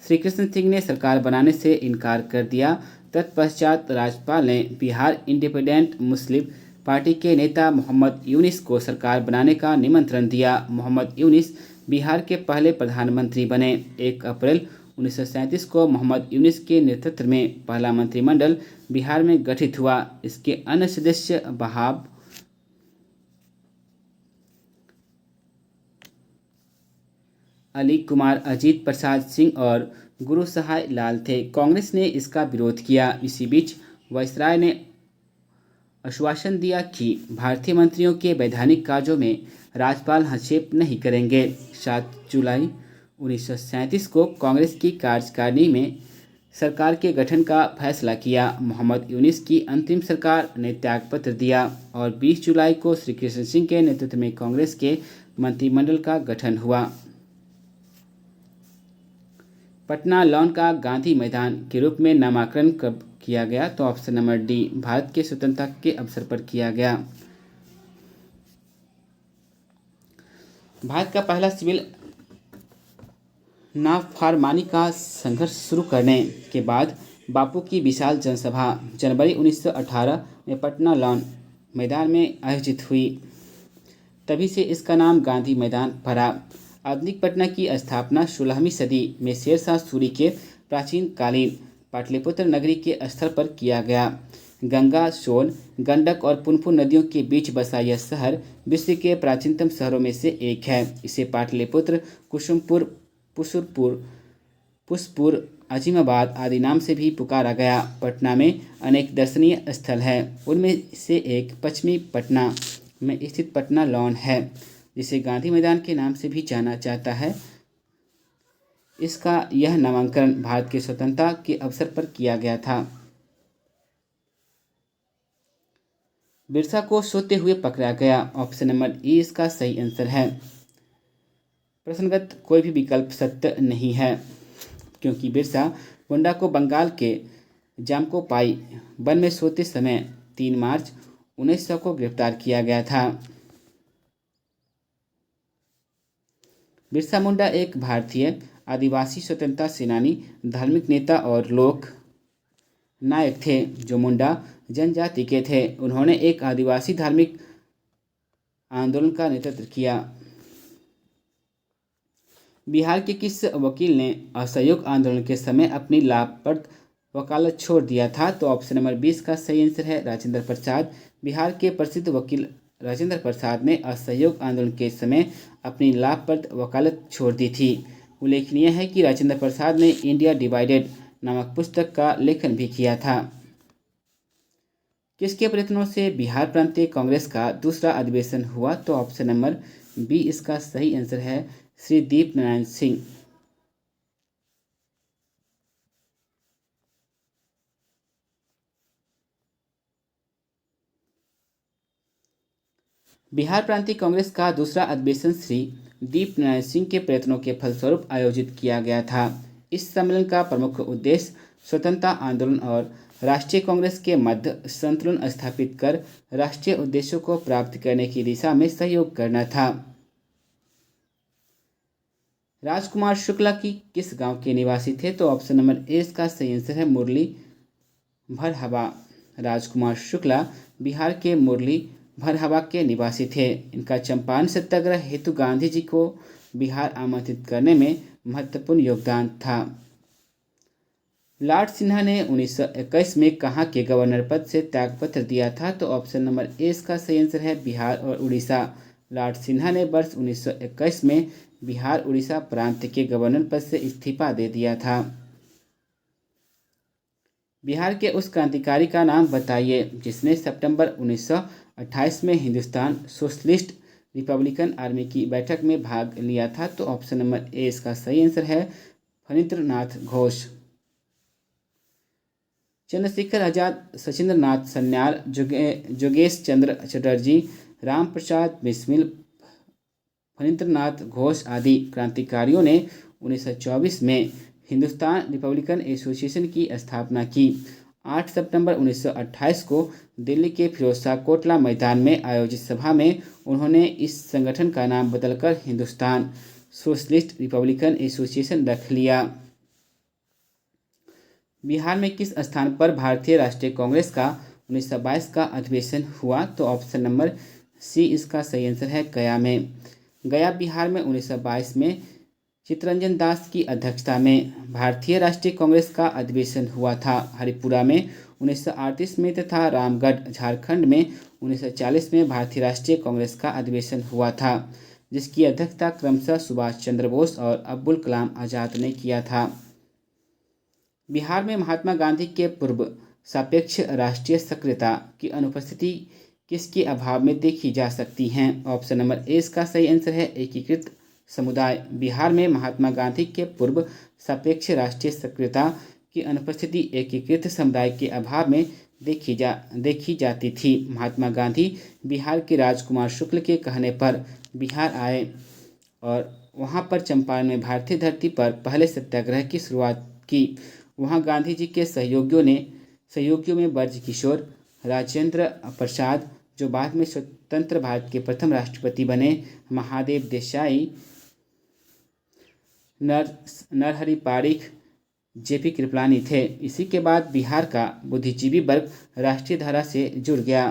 श्री कृष्ण सिंह ने सरकार बनाने से इनकार कर दिया। तत्पश्चात राज्यपाल ने बिहार इंडिपेंडेंट मुस्लिम पार्टी के नेता मोहम्मद यूनिस को सरकार बनाने का निमंत्रण दिया। मोहम्मद यूनिस बिहार के पहले प्रधानमंत्री बने। 1 अप्रैल 1937 को मोहम्मद यूनिस के नेतृत्व में पहला मंत्रिमंडल बिहार में गठित हुआ। इसके अन्य सदस्य बहाब अली कुमार, अजीत प्रसाद सिंह और गुरु सहाय लाल थे। कांग्रेस ने इसका विरोध किया। इसी बीच वायसराय ने आश्वासन दिया कि भारतीय मंत्रियों के वैधानिक कार्यों में राज्यपाल हस्तक्षेप नहीं करेंगे। 7 जुलाई 1937 को कांग्रेस की कार्यकारिणी में सरकार के गठन का फैसला किया। मोहम्मद यूनिस की अंतरिम सरकार ने त्यागपत्र दिया और 20 जुलाई को श्री कृष्ण सिंह के नेतृत्व में कांग्रेस के मंत्रिमंडल का गठन हुआ। पटना लॉन का गांधी मैदान के रूप में नामकरण कब किया गया? तो ऑप्शन नंबर डी, भारत के स्वतंत्रता के अवसर पर किया गया। भारत का पहला सिविल नाफरमानी का संघर्ष शुरू करने के बाद बापू की विशाल जनसभा जनवरी 1918 में पटना लॉन मैदान में आयोजित हुई। तभी से इसका नाम गांधी मैदान पड़ा। आधुनिक पटना की स्थापना 16वीं सदी में शेरशाह सूरी के प्राचीन कालीन पाटलिपुत्र नगरी के स्तर पर किया गया। गंगा, सोन, गंडक और पुनपुन नदियों के बीच बसा यह शहर विश्व के प्राचीनतम शहरों में से एक है। इसे पाटलिपुत्र, कुसुमपुर, पुसुरपुर, पुष्पुर, अजीमाबाद आदि नाम से भी पुकारा गया। पटना में अनेक दर्शनीय स्थल हैं। उनमें से एक पश्चिमी पटना में स्थित पटना लॉन है, जिसे गांधी मैदान के नाम से भी जाना जाता है। इसका यह नामकरण भारत की स्वतंत्रता के अवसर पर किया गया था। बिरसा को सोते हुए पकड़ा गया। ऑप्शन नंबर ई इसका सही आंसर है। प्रश्नगत कोई भी विकल्प सत्य नहीं है, क्योंकि बिरसा मुंडा को बंगाल के जामकोपाई वन में सोते समय 3 मार्च 1900 को गिरफ्तार किया गया था। बिरसा मुंडा एक भारतीय आदिवासी स्वतंत्रता सेनानी, धार्मिक नेता और लोक नायक थे, जो मुंडा जनजाति के थे। उन्होंने एक आदिवासी धार्मिक आंदोलन का नेतृत्व किया। बिहार के किस वकील ने असहयोग आंदोलन के समय अपनी लाभप्रद वकालत छोड़ दिया था? तो ऑप्शन नंबर 20 का सही आंसर है राजेंद्र प्रसाद। बिहार के प्रसिद्ध वकील राजेंद्र प्रसाद ने असहयोग आंदोलन के समय अपनी लाभप्रद वकालत छोड़ दी थी। उल्लेखनीय है कि राजेंद्र प्रसाद ने इंडिया डिवाइडेड नामक पुस्तक का लेखन भी किया था। किसके प्रयत्नों से बिहार प्रांतीय कांग्रेस का दूसरा अधिवेशन हुआ? तो ऑप्शन नंबर बी इसका सही आंसर है श्री दीप नारायण सिंह। बिहार प्रांतीय कांग्रेस का दूसरा अधिवेशन श्री दीप नारायण सिंह के प्रयत्नों के फलस्वरूप आयोजित किया गया था। इस सम्मेलन का प्रमुख उद्देश्य स्वतंत्रता आंदोलन और राष्ट्रीय कांग्रेस के मध्य संतुलन स्थापित कर राष्ट्रीय उद्देश्यों को प्राप्त करने की दिशा में सहयोग करना था। राजकुमार शुक्ला की किस गांव के निवासी थे? तो ऑप्शन नंबर ए इसका सही आंसर है मुरली भरहवा। राजकुमार शुक्ला बिहार के मुरली भरहवा के निवासी थे। इनका चंपारण सत्याग्रह हेतु गांधी जी को बिहार आमंत्रित करने में महत्वपूर्ण योगदान था। लॉर्ड सिन्हा ने 1921 में कहाँ के गवर्नर पद से त्यागपत्र दिया था? तो ऑप्शन नंबर ए इसका सही आंसर है बिहार और उड़ीसा। लॉर्ड सिन्हा ने वर्ष 1921 में बिहार उड़ीसा प्रांत के गवर्नर पद से इस्तीफा दे दिया था। बिहार के उस क्रांतिकारी का नाम बताइए जिसने सितंबर 1928 में हिंदुस्तान सोशलिस्ट रिपब्लिकन आर्मी की बैठक में भाग लिया था? तो ऑप्शन नंबर ए इसका सही आंसर है फणींद्र नाथ घोष। चंद्रशेखर आजाद, सचिंद्र नाथ सन्याल, जोगेश चंद्र चटर्जी, राम प्रसाद बिस्मिल, फणींद्र नाथ घोष आदि क्रांतिकारियों ने 1924 में हिंदुस्तान रिपब्लिकन एसोसिएशन की स्थापना की। 8 सितंबर 1928 को दिल्ली के फिरोजशाह कोटला मैदान में आयोजित सभा में उन्होंने इस संगठन का नाम बदलकर हिंदुस्तान सोशलिस्ट रिपब्लिकन एसोसिएशन रख लिया। बिहार में किस स्थान पर भारतीय राष्ट्रीय कांग्रेस का 1922 का अधिवेशन हुआ? तो ऑप्शन नंबर सी इसका सही आंसर है गया में। गया बिहार में 1922 में चित्तरंजन दास की अध्यक्षता में भारतीय राष्ट्रीय कांग्रेस का अधिवेशन हुआ था। हरिपुरा में 1938 में तथा रामगढ़ झारखंड में 1940 में भारतीय राष्ट्रीय कांग्रेस का अधिवेशन हुआ था, जिसकी अध्यक्षता क्रमशः सुभाष चंद्र बोस और अब्दुल कलाम आजाद ने किया था। बिहार में महात्मा गांधी के पूर्व सापेक्ष राष्ट्रीय सक्रियता की अनुपस्थिति किसके अभाव में देखी जा सकती है? ऑप्शन नंबर ए इसका सही आंसर है एकीकृत समुदाय। बिहार में महात्मा गांधी के पूर्व सापेक्ष राष्ट्रीय सक्रियता की अनुपस्थिति एकीकृत समुदाय के अभाव में देखी जाती थी। महात्मा गांधी बिहार के राजकुमार शुक्ल के कहने पर बिहार आए और वहां पर चंपारण में भारतीय धरती पर पहले सत्याग्रह की शुरुआत की। वहां गांधी जी के सहयोगियों में ब्रज किशोर, राजेंद्र प्रसाद, जो बाद में स्वतंत्र भारत के प्रथम राष्ट्रपति बने, महादेव देसाई, नरहरि पारिख, जेपी कृपलानी थे। इसी के बाद बिहार का बुद्धिजीवी वर्ग राष्ट्रीय धारा से जुड़ गया।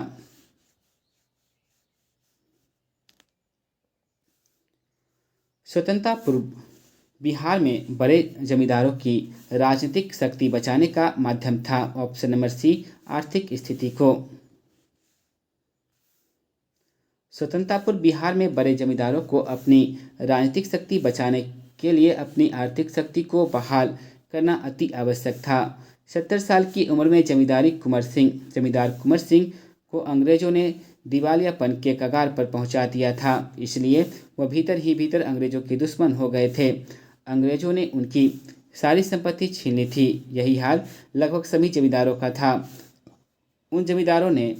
स्वतंत्रता पूर्व बिहार में बड़े जमींदारों की राजनीतिक शक्ति बचाने का माध्यम था। ऑप्शन नंबर सी, आर्थिक स्थिति को। स्वतंत्रता पूर्व बिहार में बड़े जमींदारों को अपनी राजनीतिक शक्ति बचाने के लिए अपनी आर्थिक शक्ति को बहाल करना अति आवश्यक था। 70 साल की उम्र में जमींदार कुंवर सिंह को अंग्रेजों ने दिवालियापन के कगार पर पहुंचा दिया था। इसलिए वह भीतर ही भीतर अंग्रेजों के दुश्मन हो गए थे। अंग्रेजों ने उनकी सारी संपत्ति छीन ली थी। यही हाल लगभग सभी जमींदारों का था। उन जमींदारों ने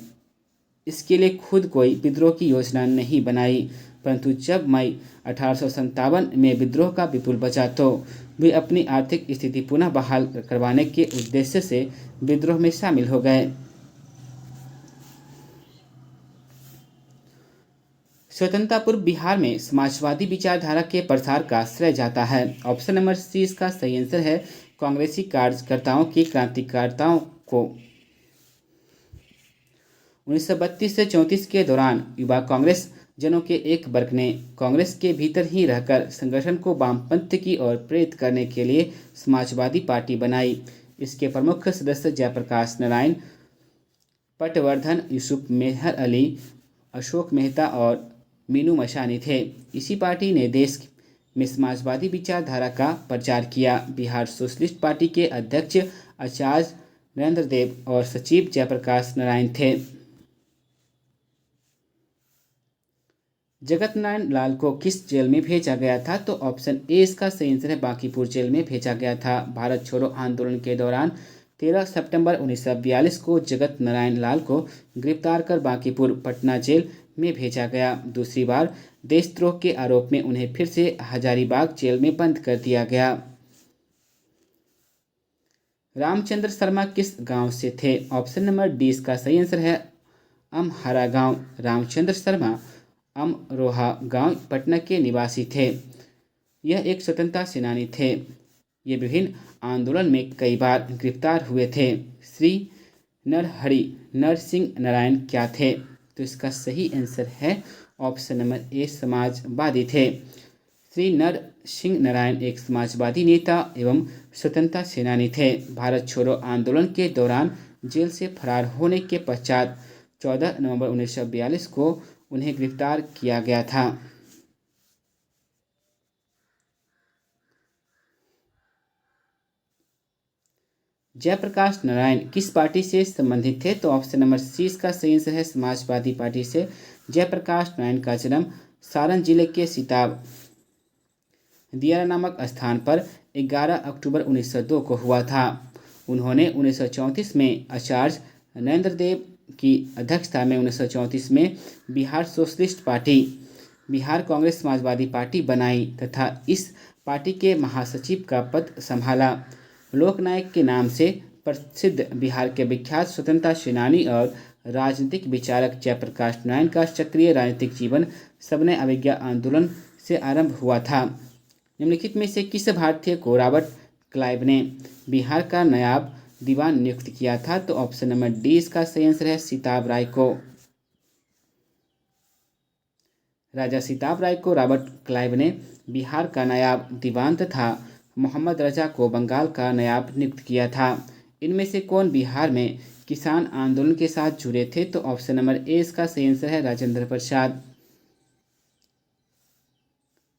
इसके लिए खुद कोई विद्रोह की योजना नहीं बनाई, परंतु जब मई 1857 में विद्रोह का विपुल बचा तो वे अपनी आर्थिक स्थिति पुनः बहाल करवाने के उद्देश्य से विद्रोह में शामिल हो गए। स्वतंत्रता पूर्व बिहार में समाजवादी विचारधारा के प्रसार का श्रेय जाता है। ऑप्शन नंबर सी इसका सही आंसर है। कांग्रेसी कार्यकर्ताओं की क्रांतिकारिताओं को 1932 से 34 के दौरान युवा कांग्रेस जनों के एक वर्ग ने कांग्रेस के भीतर ही रहकर संगठन को वामपंथ की ओर प्रेरित करने के लिए समाजवादी पार्टी बनाई। इसके प्रमुख सदस्य जयप्रकाश नारायण, पटवर्धन, यूसुफ मेहर अली, अशोक मेहता और मीनू मशानी थे। इसी पार्टी ने देश में समाजवादी विचारधारा का प्रचार किया। बिहार सोशलिस्ट पार्टी के अध्यक्ष आचार्य नरेंद्र देव और सचिव जयप्रकाश नारायण थे। जगत नारायण लाल को किस जेल में भेजा गया था? तो ऑप्शन ए इसका सही आंसर है, बांकीपुर जेल में भेजा गया था। भारत छोड़ो आंदोलन के दौरान 13 सितंबर 1942 को जगत नारायण लाल को गिरफ्तार कर बांकीपुर पटना जेल में भेजा गया। दूसरी बार देशद्रोह के आरोप में उन्हें फिर से हजारीबाग जेल में बंद कर दिया गया। रामचंद्र शर्मा किस गांव से थे? ऑप्शन नंबर डी इसका सही आंसर है, अमहारा गांव। रामचंद्र शर्मा अमरोहा गांव पटना के निवासी थे। यह एक स्वतंत्रता सेनानी थे। ये विभिन्न आंदोलन में कई बार गिरफ्तार हुए थे। श्री नरहरि नरसिंह नारायण क्या थे? तो इसका सही आंसर है ऑप्शन नंबर ए, समाजवादी थे। श्री नरसिंह नारायण एक समाजवादी नेता एवं स्वतंत्रता सेनानी थे। भारत छोड़ो आंदोलन के दौरान जेल से फरार होने के पश्चात 14 नवंबर 1942 को उन्हें गिरफ्तार किया गया था। जयप्रकाश नारायण किस पार्टी से संबंधित थे? तो ऑप्शन नंबर सी इसका सही आंसर है, समाजवादी पार्टी से। जयप्रकाश नारायण का जन्म सारण जिले के सिताब दियारा नामक स्थान पर 11 अक्टूबर 1902 को हुआ था। उन्होंने 1934 में आचार्य नरेंद्र देव की अध्यक्षता में 1934 में Bihar socialist party, Bihar Congress Samajwadi party बनाई तथा इस पार्टी के महासचिव का पद संभाला। लोकनायक के नाम से प्रसिद्ध बिहार के विख्यात स्वतंत्रता सेनानी और राजनीतिक विचारक जयप्रकाश नारायण का सक्रिय राजनीतिक जीवन सविनय अवज्ञा आंदोलन से आरंभ हुआ था। निम्नलिखित में से किस भारतीय को रॉबर्ट क्लाइव ने बिहार का नायब दीवान नियुक्त किया था? तो ऑप्शन नंबर डी इसका सही आंसर है, सिताब राय को। राजा सिताब राय को रॉबर्ट क्लाइव ने बिहार का नायब दीवान तथा मोहम्मद रजा को बंगाल का नायब नियुक्त किया था। इनमें से कौन बिहार में किसान आंदोलन के साथ जुड़े थे? तो ऑप्शन नंबर ए इसका सही आंसर है, राजेंद्र प्रसाद।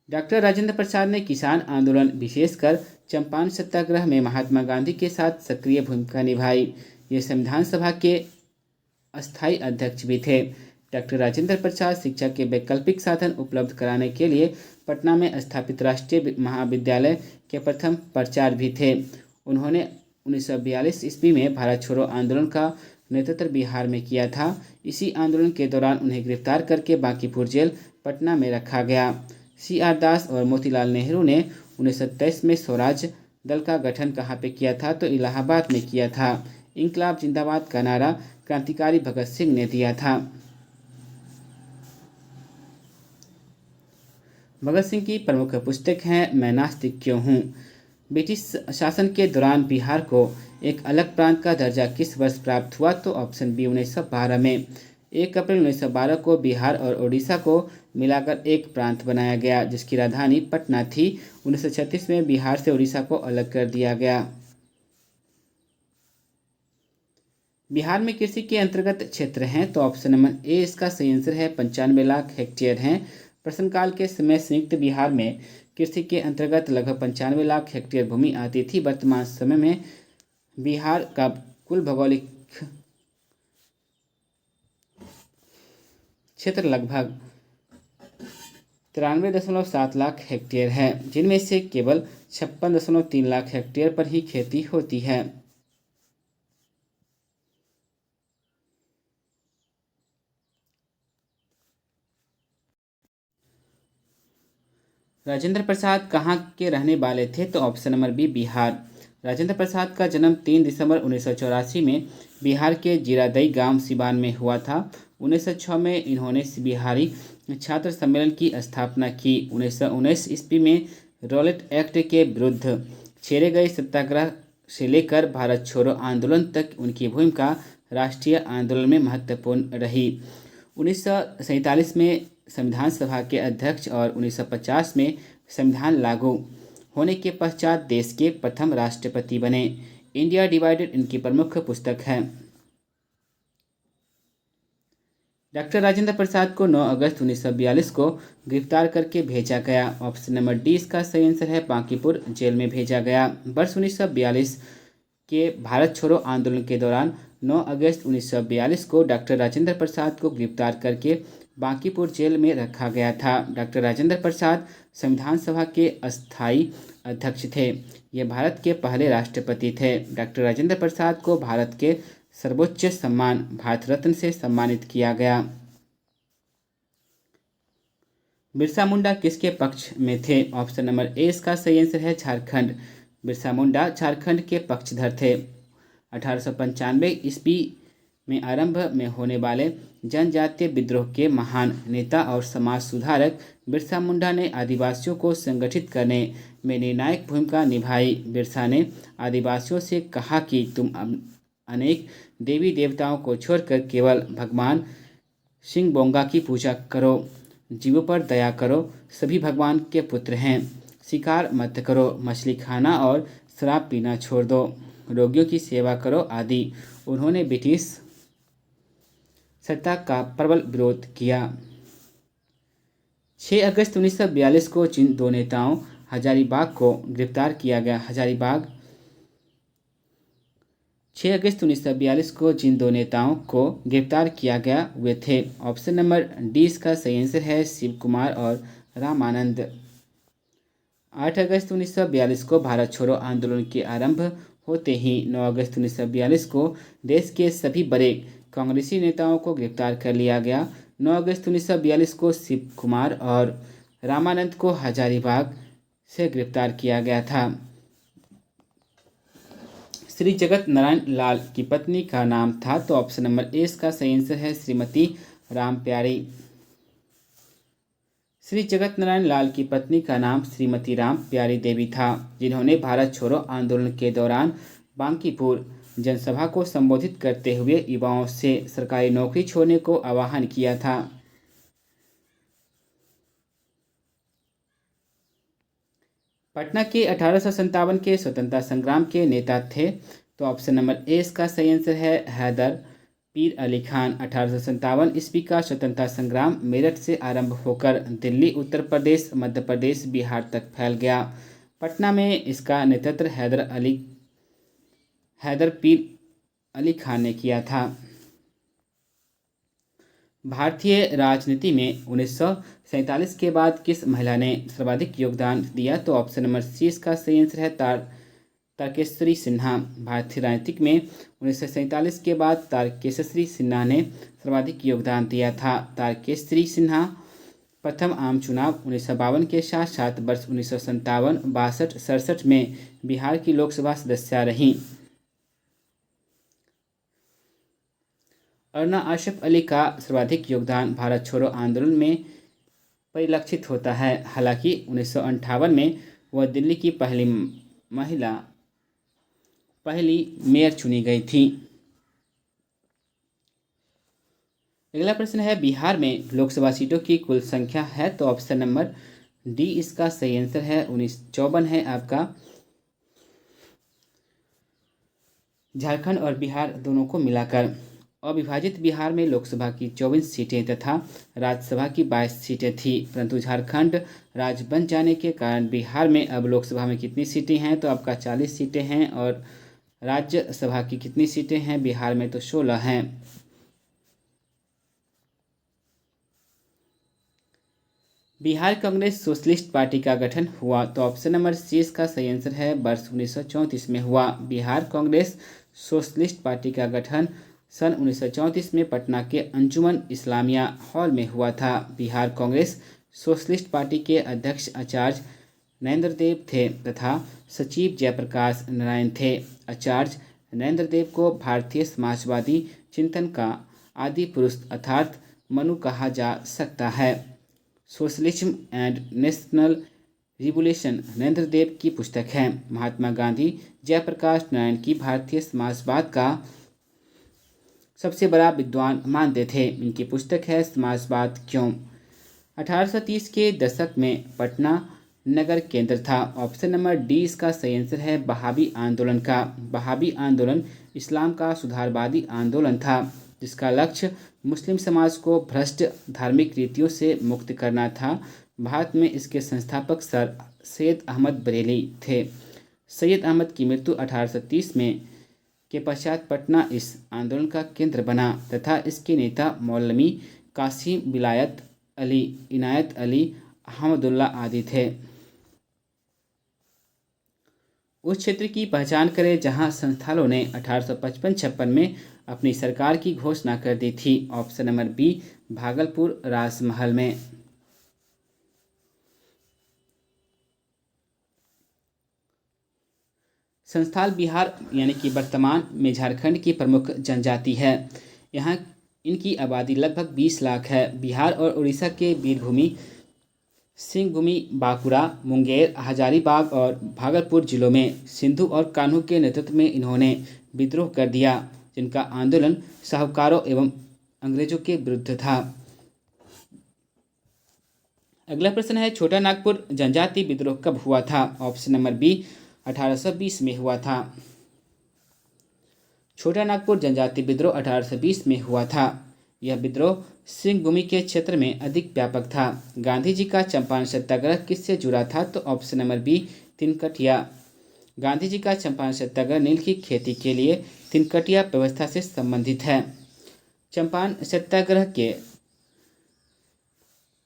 डॉक्टर राजेंद्र प्रसाद ने किसान आंदोलन विशेषकर चंपारण सत्याग्रह में महात्मा गांधी के साथ सक्रिय भूमिका निभाई। ये संविधान सभा के अस्थायी अध्यक्ष भी थे। डॉक्टर राजेंद्र प्रसाद शिक्षा के वैकल्पिक साधन उपलब्ध कराने के लिए पटना में स्थापित राष्ट्रीय महाविद्यालय के प्रथम प्राचार्य भी थे। उन्होंने 1942 ईस्वी में भारत छोड़ो आंदोलन का नेतृत्व बिहार में किया था। इसी आंदोलन के दौरान उन्हें गिरफ्तार करके बांकीपुर जेल पटना में रखा गया। CR दास और मोतीलाल नेहरू ने 1927 में स्वराज दल का गठन कहाँ पे किया था? तो इलाहाबाद में किया था। इंकलाब जिंदाबाद का नारा क्रांतिकारी भगत सिंह ने दिया था। भगत सिंह की प्रमुख पुस्तक है मैं नास्तिक क्यों हूँ। ब्रिटिश शासन के दौरान बिहार को एक अलग प्रांत का दर्जा किस वर्ष प्राप्त हुआ? तो ऑप्शन बी 1912 में। 1 अप्रैल 1912 को बिहार और उड़ीसा को मिलाकर एक प्रांत बनाया गया, जिसकी राजधानी पटना थी। 1936 में बिहार से उड़ीसा को अलग कर दिया गया। बिहार में कृषि के अंतर्गत क्षेत्र हैं, तो ऑप्शन नंबर ए इसका सही आंसर है। 95 लाख हेक्टेयर हैं। प्रश्नकाल के समय संयुक्त बिहार में कृषि के अंतर्गत लगभग 95 लाख हेक्टेयर भूमि आती थी। वर्तमान समय में बिहार का कुल भौगोलिक क्षेत्र लगभग 93.7 लाख हेक्टेयर है, जिनमें से केवल 56.3 लाख हेक्टेयर पर ही खेती होती है। राजेंद्र प्रसाद कहाँ के रहने वाले थे? तो option number b Bihar. Rajendra Prasad का जन्म 3 दिसंबर 1984 में बिहार के जीरादई गांव सिवान में हुआ था। 1906 में इन्होंने बिहारी छात्र सम्मेलन की स्थापना की। 1919 ईस्वी में रॉलेट एक्ट के विरुद्ध छेड़े गए सत्याग्रह से लेकर भारत छोड़ो आंदोलन तक उनकी भूमिका राष्ट्रीय आंदोलन में महत्वपूर्ण रही। 1947 में संविधान सभा के अध्यक्ष और 1950 में संविधान लागू होने के पश्चात देश के प्रथम राष्ट्रपति बने। इंडिया डिवाइडेड इनकी प्रमुख पुस्तक है। डॉक्टर राजेंद्र प्रसाद को 9 अगस्त 1942 को गिरफ्तार करके भेजा गया। ऑप्शन नंबर डी इसका सही आंसर है। बांकीपुर जेल में भेजा गया। वर्ष 1942 के भारत छोड़ो आंदोलन के दौरान 9 अगस्त 1942 को डॉक्टर राजेंद्र प्रसाद को गिरफ्तार करके बांकीपुर जेल में रखा गया था। डॉक्टर राजेंद्र प्रसाद संविधान सभा के अस्थायी अध्यक्ष थे। ये भारत के पहले राष्ट्रपति थे। डॉक्टर राजेंद्र प्रसाद को भारत के सर्वोच्च सम्मान भारत रत्न से सम्मानित किया गया। बिरसा मुंडा किसके पक्ष में थे? ऑप्शन नंबर ए इसका सही आंसर है झारखंड। बिरसा मुंडा झारखंड के पक्षधर थे। 1895 ईस्वी में आरंभ में होने वाले जनजातीय विद्रोह के महान नेता और समाज सुधारक बिरसा मुंडा ने आदिवासियों को संगठित करने में निर्णायक भूमिका निभाई। बिरसा ने आदिवासियों से कहा कि तुम अनेक देवी देवताओं को छोड़कर केवल भगवान शिंगबोंगा की पूजा करो, जीवों पर दया करो, सभी भगवान के पुत्र हैं, शिकार मत करो, मछली खाना और शराब पीना छोड़ दो, रोगियों की सेवा करो आदि। उन्होंने ब्रिटिश सत्ता का प्रबल विरोध किया। 6 अगस्त 1942 को जिन दो नेताओं हजारीबाग को गिरफ्तार किया गया 6 अगस्त 1942 को जिन दो नेताओं को गिरफ्तार किया गया वे थे। ऑप्शन नंबर डी इसका सही आंसर है। शिव कुमार और रामानंद। 8 अगस्त 1942 को भारत छोड़ो आंदोलन के आरंभ होते ही 9 अगस्त 1942 को देश के सभी बड़े कांग्रेसी नेताओं को गिरफ्तार कर लिया गया। 9 अगस्त 1942 को शिव कुमार और रामानंद को हजारीबाग से गिरफ्तार किया गया था। श्री जगत नारायण लाल की पत्नी का नाम था? तो ऑप्शन नंबर ए इसका सही आंसर है श्रीमती राम प्यारी। श्री जगत नारायण लाल की पत्नी का नाम श्रीमती राम प्यारी देवी था, जिन्होंने भारत छोड़ो आंदोलन के दौरान बांकीपुर जनसभा को संबोधित करते हुए युवाओं से सरकारी नौकरी छोड़ने को आह्वान किया था। पटना के 1857 के स्वतंत्रता संग्राम के नेता थे? तो ऑप्शन नंबर ए इसका सही आंसर है हैदर पीर अली खान। 1857 ईस्वी का स्वतंत्रता संग्राम मेरठ से आरंभ होकर दिल्ली, उत्तर प्रदेश, मध्य प्रदेश, बिहार तक फैल गया। पटना में इसका नेतृत्व हैदर पीर अली खान ने किया था। भारतीय राजनीति में 1947 के बाद किस महिला ने सर्वाधिक योगदान दिया? तो ऑप्शन नंबर सी इसका सही आंसर है तारकेश्वरी सिन्हा। भारतीय राजनीतिक में 1947 के बाद तारकेश्वरी सिन्हा ने सर्वाधिक योगदान दिया था। तारकेश्वरी सिन्हा प्रथम आम चुनाव 1952 के साथ साथ वर्ष 1957, 62, 67 में बिहार की लोकसभा सदस्य रहीं। अरुणा आशफ अली का सर्वाधिक योगदान भारत छोड़ो आंदोलन में परिलक्षित होता है। हालांकि 1958 में वह दिल्ली की पहली मेयर चुनी गई थी। अगला प्रश्न है बिहार में लोकसभा सीटों की कुल संख्या है, तो ऑप्शन नंबर डी इसका सही आंसर है। 1954 है आपका। झारखंड और बिहार दोनों को मिलाकर अविभाजित बिहार में लोकसभा की 24 सीटें तथा राज्यसभा की 22 सीटें थी, परंतु झारखंड राज्य बन जाने के कारण बिहार में अब लोकसभा में कितनी सीटें हैं, तो आपका 40 सीटें हैं। और राज्यसभा की कितनी सीटें हैं बिहार में, तो 16 हैं। बिहार कांग्रेस सोशलिस्ट पार्टी का गठन हुआ, तो ऑप्शन नंबर सी इसका सही आंसर है। वर्ष 1934 में हुआ। बिहार कांग्रेस सोशलिस्ट पार्टी का गठन सन 1934 में पटना के अंजुमन इस्लामिया हॉल में हुआ था। बिहार कांग्रेस सोशलिस्ट पार्टी के अध्यक्ष आचार्य नरेंद्र देव थे तथा सचिव जयप्रकाश नारायण थे। आचार्य नरेंद्र देव को भारतीय समाजवादी चिंतन का आदि पुरुष अर्थात मनु कहा जा सकता है। Socialism and national revolution Narendra Dev की पुस्तक है। महात्मा गांधी जयप्रकाश नारायण की भारतीय समाजवाद का सबसे बड़ा विद्वान मानते थे। इनकी पुस्तक है समाजवाद क्यों। 1830 के दशक में पटना नगर केंद्र था। ऑप्शन नंबर डी इसका सही आंसर है। बहावी आंदोलन का। बहावी आंदोलन इस्लाम का सुधारवादी आंदोलन था, जिसका लक्ष्य मुस्लिम समाज को भ्रष्ट धार्मिक रीतियों से मुक्त करना था। भारत में इसके संस्थापक सर सैयद अहमद बरेली थे। सैयद अहमद की मृत्यु 1830 में के पश्चात पटना इस आंदोलन का केंद्र बना तथा इसके नेता मौलवी कासिम विलायत अली, इनायत अली, अहमदुल्ला आदि थे। उस क्षेत्र की पहचान करें जहां संस्थानों ने 1855-56 में अपनी सरकार की घोषणा कर दी थी। ऑप्शन नंबर बी भागलपुर राजमहल में। संस्थाल बिहार यानी कि वर्तमान में झारखंड की प्रमुख जनजाति है। यहाँ इनकी आबादी लगभग 20 लाख है। बिहार और उड़ीसा के वीरभूमि सिंहभूमि, बांकुड़ा, मुंगेर, हजारीबाग और भागलपुर जिलों में सिंधु और कान्हू के नेतृत्व में इन्होंने विद्रोह कर दिया, जिनका आंदोलन साहूकारों एवं अंग्रेजों के विरुद्ध था। अगला प्रश्न है छोटा नागपुर जनजाति विद्रोह कब हुआ था। ऑप्शन नंबर बी 1820 में हुआ था। छोटा नागपुर जनजाति विद्रोह 1820 में हुआ था। यह विद्रोह सिंहभूमि के क्षेत्र में अधिक व्यापक था। गांधी जी का चंपारण सत्याग्रह किससे जुड़ा था, तो option number B तिनकटिया। Gandhi ji का चंपारण सत्याग्रह नील की खेती के लिए तिनकटिया व्यवस्था से संबंधित है। चंपारण सत्याग्रह के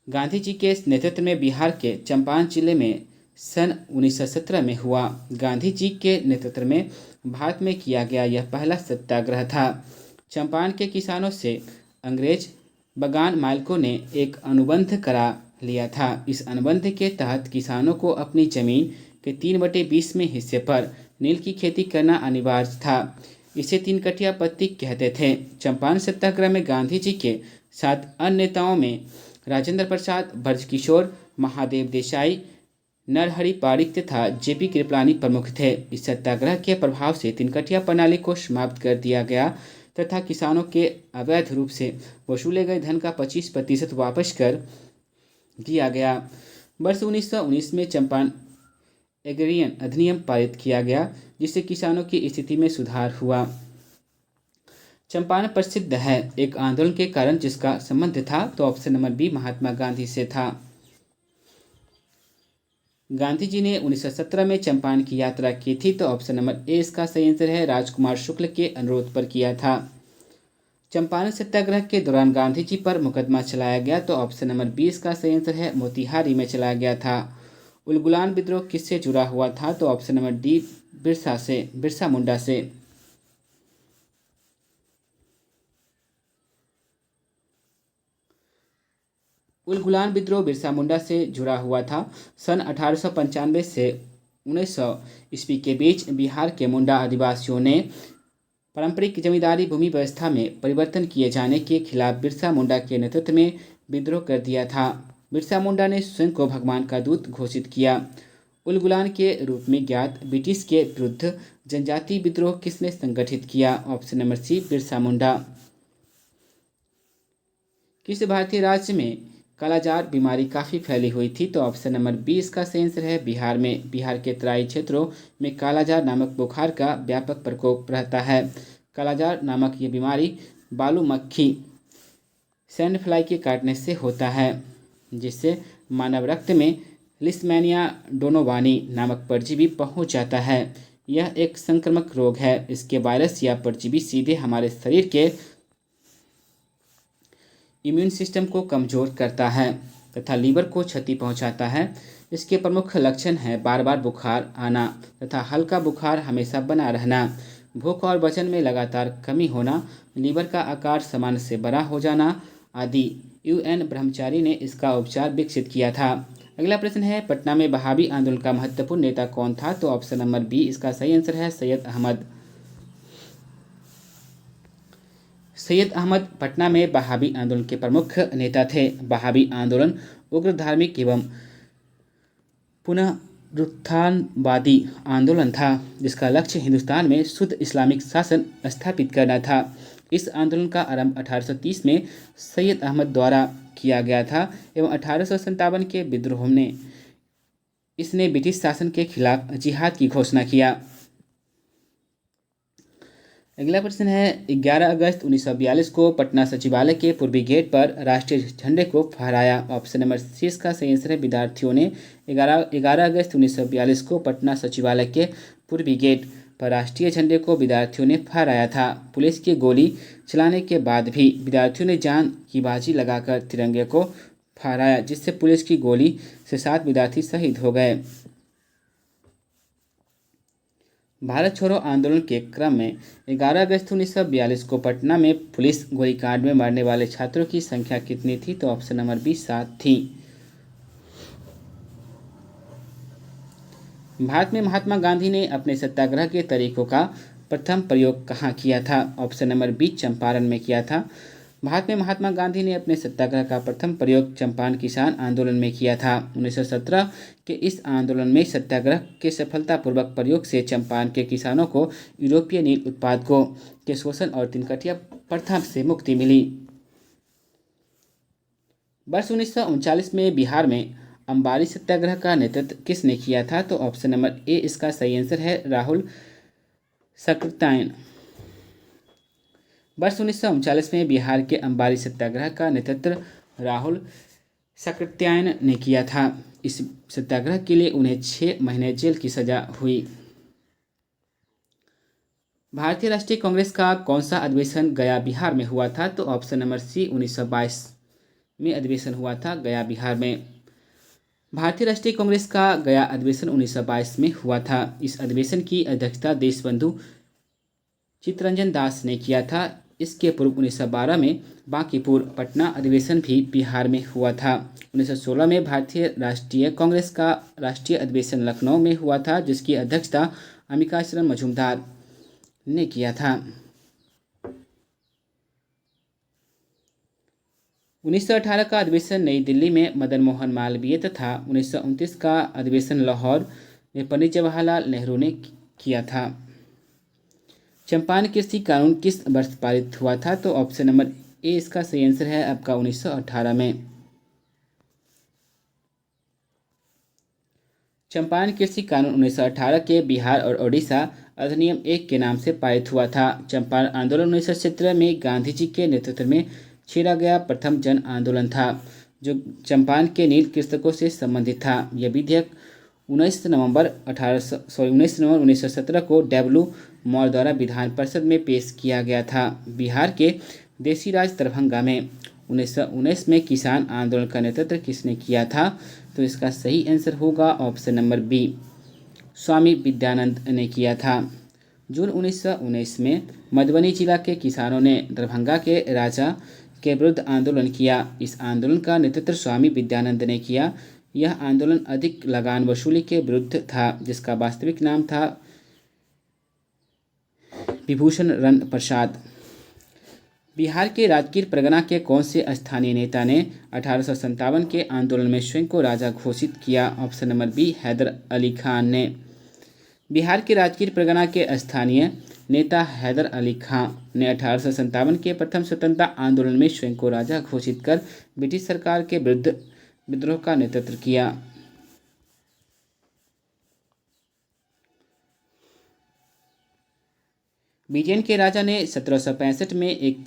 गांधी जी के नेतृत्व में बिहार के चंपारण जिले में सन 1917 में हुआ। गांधी जी के नेतृत्व में भारत में किया गया यह पहला सत्याग्रह था। चंपारण के किसानों से अंग्रेज बगान मालिकों ने एक अनुबंध करा लिया था। इस अनुबंध के तहत किसानों को अपनी जमीन के 3/20 में हिस्से पर नील की खेती करना अनिवार्य था। इसे तिनकटिया पत्ती कहते थे। चंपारण सत्याग्रह में गांधी जी के साथ अन्य नेताओं में राजेंद्र प्रसाद, ब्रजकिशोर, महादेव देसाई, नरहरि पारिक तथा जेपी कृपलानी प्रमुख थे। इस सत्याग्रह के प्रभाव से तिनकटिया प्रणाली को समाप्त कर दिया गया तथा किसानों के अवैध रूप से वसूले गए धन का 25% वापस कर दिया गया। वर्ष 1919 में चंपारण एग्रेरियन अधिनियम पारित किया गया, जिससे किसानों की स्थिति में सुधार हुआ। चंपारण प्रसिद्ध है एक आंदोलन के कारण जिसका संबंध था, तो option number B Mahatma Gandhi से था। गांधी जी ने 1917 में चंपारण की यात्रा की थी, तो ऑप्शन नंबर ए इसका सही आंसर है। राजकुमार शुक्ल के अनुरोध पर किया था। चंपारण सत्याग्रह के दौरान गांधी जी पर मुकदमा चलाया गया, तो ऑप्शन नंबर बी इसका सही आंसर है। मोतिहारी में चलाया गया था। उलगुलान विद्रोह किससे जुड़ा हुआ था, तो option number D Birsa Munda से। उलगुलान विद्रोह बिरसा मुंडा से जुड़ा हुआ था। सन 1895 से 1900 ईस्वी के बीच बिहार के मुंडा आदिवासियों ने पारंपरिक जमींदारी भूमि व्यवस्था में परिवर्तन किए जाने के खिलाफ बिरसा मुंडा के नेतृत्व में विद्रोह कर दिया था। बिरसा मुंडा ने स्वयं को भगवान का दूत घोषित किया। उलगुलान के रूप में ज्ञात ब्रिटिश के विरुद्ध जनजातीय विद्रोह किसने संगठित किया, ऑप्शन नंबर सी बिरसा मुंडा। किस भारतीय राज्य में कालाजार बीमारी काफ़ी फैली हुई थी? तो ऑप्शन नंबर बी इसका सही आंसर है बिहार में। बिहार के तराई क्षेत्रों में कालाजार नामक बुखार का व्यापक प्रकोप रहता है। कालाजार नामक ये बीमारी बालू मक्खी सैंड फ्लाई के काटने से होता है, जिससे मानव रक्त में लिस्मैनिया डोनोवानी नामक परजीवी पहुंच जाता है। यह एक संक्रामक रोग है। इसके वायरस या परजीवी सीधे हमारे शरीर के इम्यून सिस्टम को कमज़ोर करता है तथा लीवर को क्षति पहुंचाता है। इसके प्रमुख लक्षण हैं बार बार बुखार आना तथा हल्का बुखार हमेशा बना रहना, भूख और वजन में लगातार कमी होना, लीवर का आकार सामान्य से बड़ा हो जाना आदि। UN ब्रह्मचारी ने इसका उपचार विकसित किया था। अगला प्रश्न है, पटना में वहाबी आंदोलन का महत्वपूर्ण नेता कौन था? तो ऑप्शन नंबर बी इसका सही आंसर है सैयद अहमद। सैयद अहमद पटना में वहाबी आंदोलन के प्रमुख नेता थे। वहाबी आंदोलन उग्र धार्मिक एवं पुनरुत्थानवादी आंदोलन था, जिसका लक्ष्य हिंदुस्तान में शुद्ध इस्लामिक शासन स्थापित करना था। इस आंदोलन का आरंभ 1830 में सैयद अहमद द्वारा किया गया था एवं 1857 के विद्रोह में इसने ब्रिटिश शासन के खिलाफ जिहाद की घोषणा किया। अगला प्रश्न है, 11 अगस्त 1942 को पटना सचिवालय के पूर्वी गेट पर राष्ट्रीय झंडे को फहराया। ऑप्शन नंबर सी इसका सही आंसर है विद्यार्थियों ने 11 अगस्त 1942 को पटना सचिवालय के पूर्वी गेट पर राष्ट्रीय झंडे को विद्यार्थियों ने फहराया था। पुलिस की गोली चलाने के बाद भी विद्यार्थियों ने जान की बाजी लगाकर तिरंगे को फहराया, जिससे पुलिस की गोली से 7 विद्यार्थी शहीद हो गए। भारत छोड़ो आंदोलन के क्रम में 11 अगस्त 1942 को पटना में पुलिस गोलीकांड में मरने वाले छात्रों की संख्या कितनी थी? तो ऑप्शन नंबर बी 7 थी। भारत में महात्मा गांधी ने अपने सत्याग्रह के तरीकों का प्रथम प्रयोग कहाँ किया था? ऑप्शन नंबर बी चंपारण में किया था। भारत में महात्मा गांधी ने अपने सत्याग्रह का प्रथम प्रयोग चंपारण किसान आंदोलन में किया था। 1917 के इस आंदोलन में सत्याग्रह के सफलतापूर्वक प्रयोग से चंपारण के किसानों को यूरोपीय नील उत्पादकों के शोषण और तिनकटिया प्रथा से मुक्ति मिली। वर्ष 1939 में बिहार में अंबारी सत्याग्रह का नेतृत्व किसने किया था? तो ऑप्शन नंबर ए इसका सही आंसर है राहुल सकृत्यायन। वर्ष 1939 में बिहार के अंबारी सत्याग्रह का नेतृत्व राहुल सकृत्यायन ने किया था। इस सत्याग्रह के लिए उन्हें 6 महीने जेल की सजा हुई। भारतीय राष्ट्रीय कांग्रेस का कौन सा अधिवेशन गया बिहार में हुआ था? तो ऑप्शन नंबर सी 1922 में अधिवेशन हुआ था गया बिहार में। भारतीय राष्ट्रीय कांग्रेस का गया अधिवेशन 1922 में हुआ था। इस अधिवेशन की अध्यक्षता देशबंधु चित्तरंजन दास ने किया था। इसके पूर्व 1912 में बांकीपुर पटना अधिवेशन भी बिहार में हुआ था। 1916 में भारतीय राष्ट्रीय कांग्रेस का राष्ट्रीय अधिवेशन लखनऊ में हुआ था, जिसकी अध्यक्षता अंबिकाचरण मजूमदार ने किया था। 1918 का अधिवेशन नई दिल्ली में मदन मोहन मालवीय तथा 1929 का अधिवेशन लाहौर में पंडित जवाहरलाल नेहरू ने किया था। चंपारण कृषि कानून किस वर्ष पारित हुआ था? तो ऑप्शन नंबर ए इसका सही आंसर है आपका 1918 में। चंपारण कृषि कानून 1918 के बिहार और ओडिशा अधिनियम 1 के नाम से पारित हुआ था। चंपारण आंदोलन 1917 में गांधी जी के नेतृत्व में छेड़ा गया प्रथम जन आंदोलन था, जो चंपारण के नील कृषकों से संबंधित था। यह विधेयक 19 नवंबर 1917 को डब्ल्यू मौर्य द्वारा विधान परिषद में पेश किया गया था। बिहार के देशी राज दरभंगा में 1919 में किसान आंदोलन का नेतृत्व किसने किया था? तो इसका सही आंसर होगा ऑप्शन नंबर बी स्वामी विद्यानंद ने किया था। जून 1919 में मधुबनी जिला के किसानों ने दरभंगा के राजा के विरुद्ध आंदोलन किया। इस आंदोलन का नेतृत्व स्वामी विद्यानंद ने किया। यह आंदोलन अधिक लगान वसूली के विरुद्ध था, जिसका वास्तविक नाम था विभूषण रण प्रसाद। बिहार के राजगीर परगना के कौन से स्थानीय नेता ने 1857 के आंदोलन में स्वयं को राजा घोषित किया? Option number B Haidar Ali Khan ने। बिहार के राजगीर परगना के स्थानीय नेता हैदर अली खां ने 1857 के प्रथम स्वतंत्रता आंदोलन में स्वयं को राजा घोषित कर ब्रिटिश सरकार के विरुद्ध विद्रोह का नेतृत्व किया। ब्रिटेन के राजा ने 1765 में एक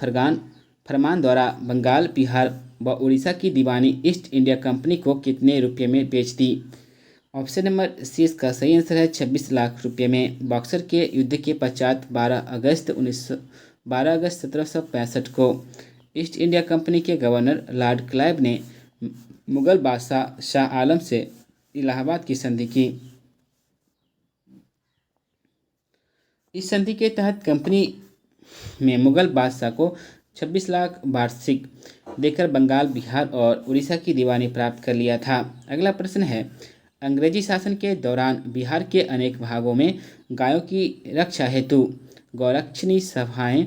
फरमान द्वारा बंगाल, बिहार व उड़ीसा की दीवानी ईस्ट इंडिया कंपनी को कितने रुपये में बेच दी? ऑप्शन नंबर सी इसका सही आंसर है 26 लाख रुपये में। बक्सर के युद्ध के पश्चात 12 अगस्त 1765 को ईस्ट इंडिया कंपनी के गवर्नर लॉर्ड क्लाइव ने मुगल बादशाह शाह आलम से इलाहाबाद की संधि की। इस संधि के तहत कंपनी में मुगल बादशाह को 26 लाख वार्षिक देकर बंगाल, बिहार और उड़ीसा की दीवानी प्राप्त कर लिया था। अगला प्रश्न है, अंग्रेजी शासन के दौरान बिहार के अनेक भागों में गायों की रक्षा हेतु गौरक्षणी सभाएं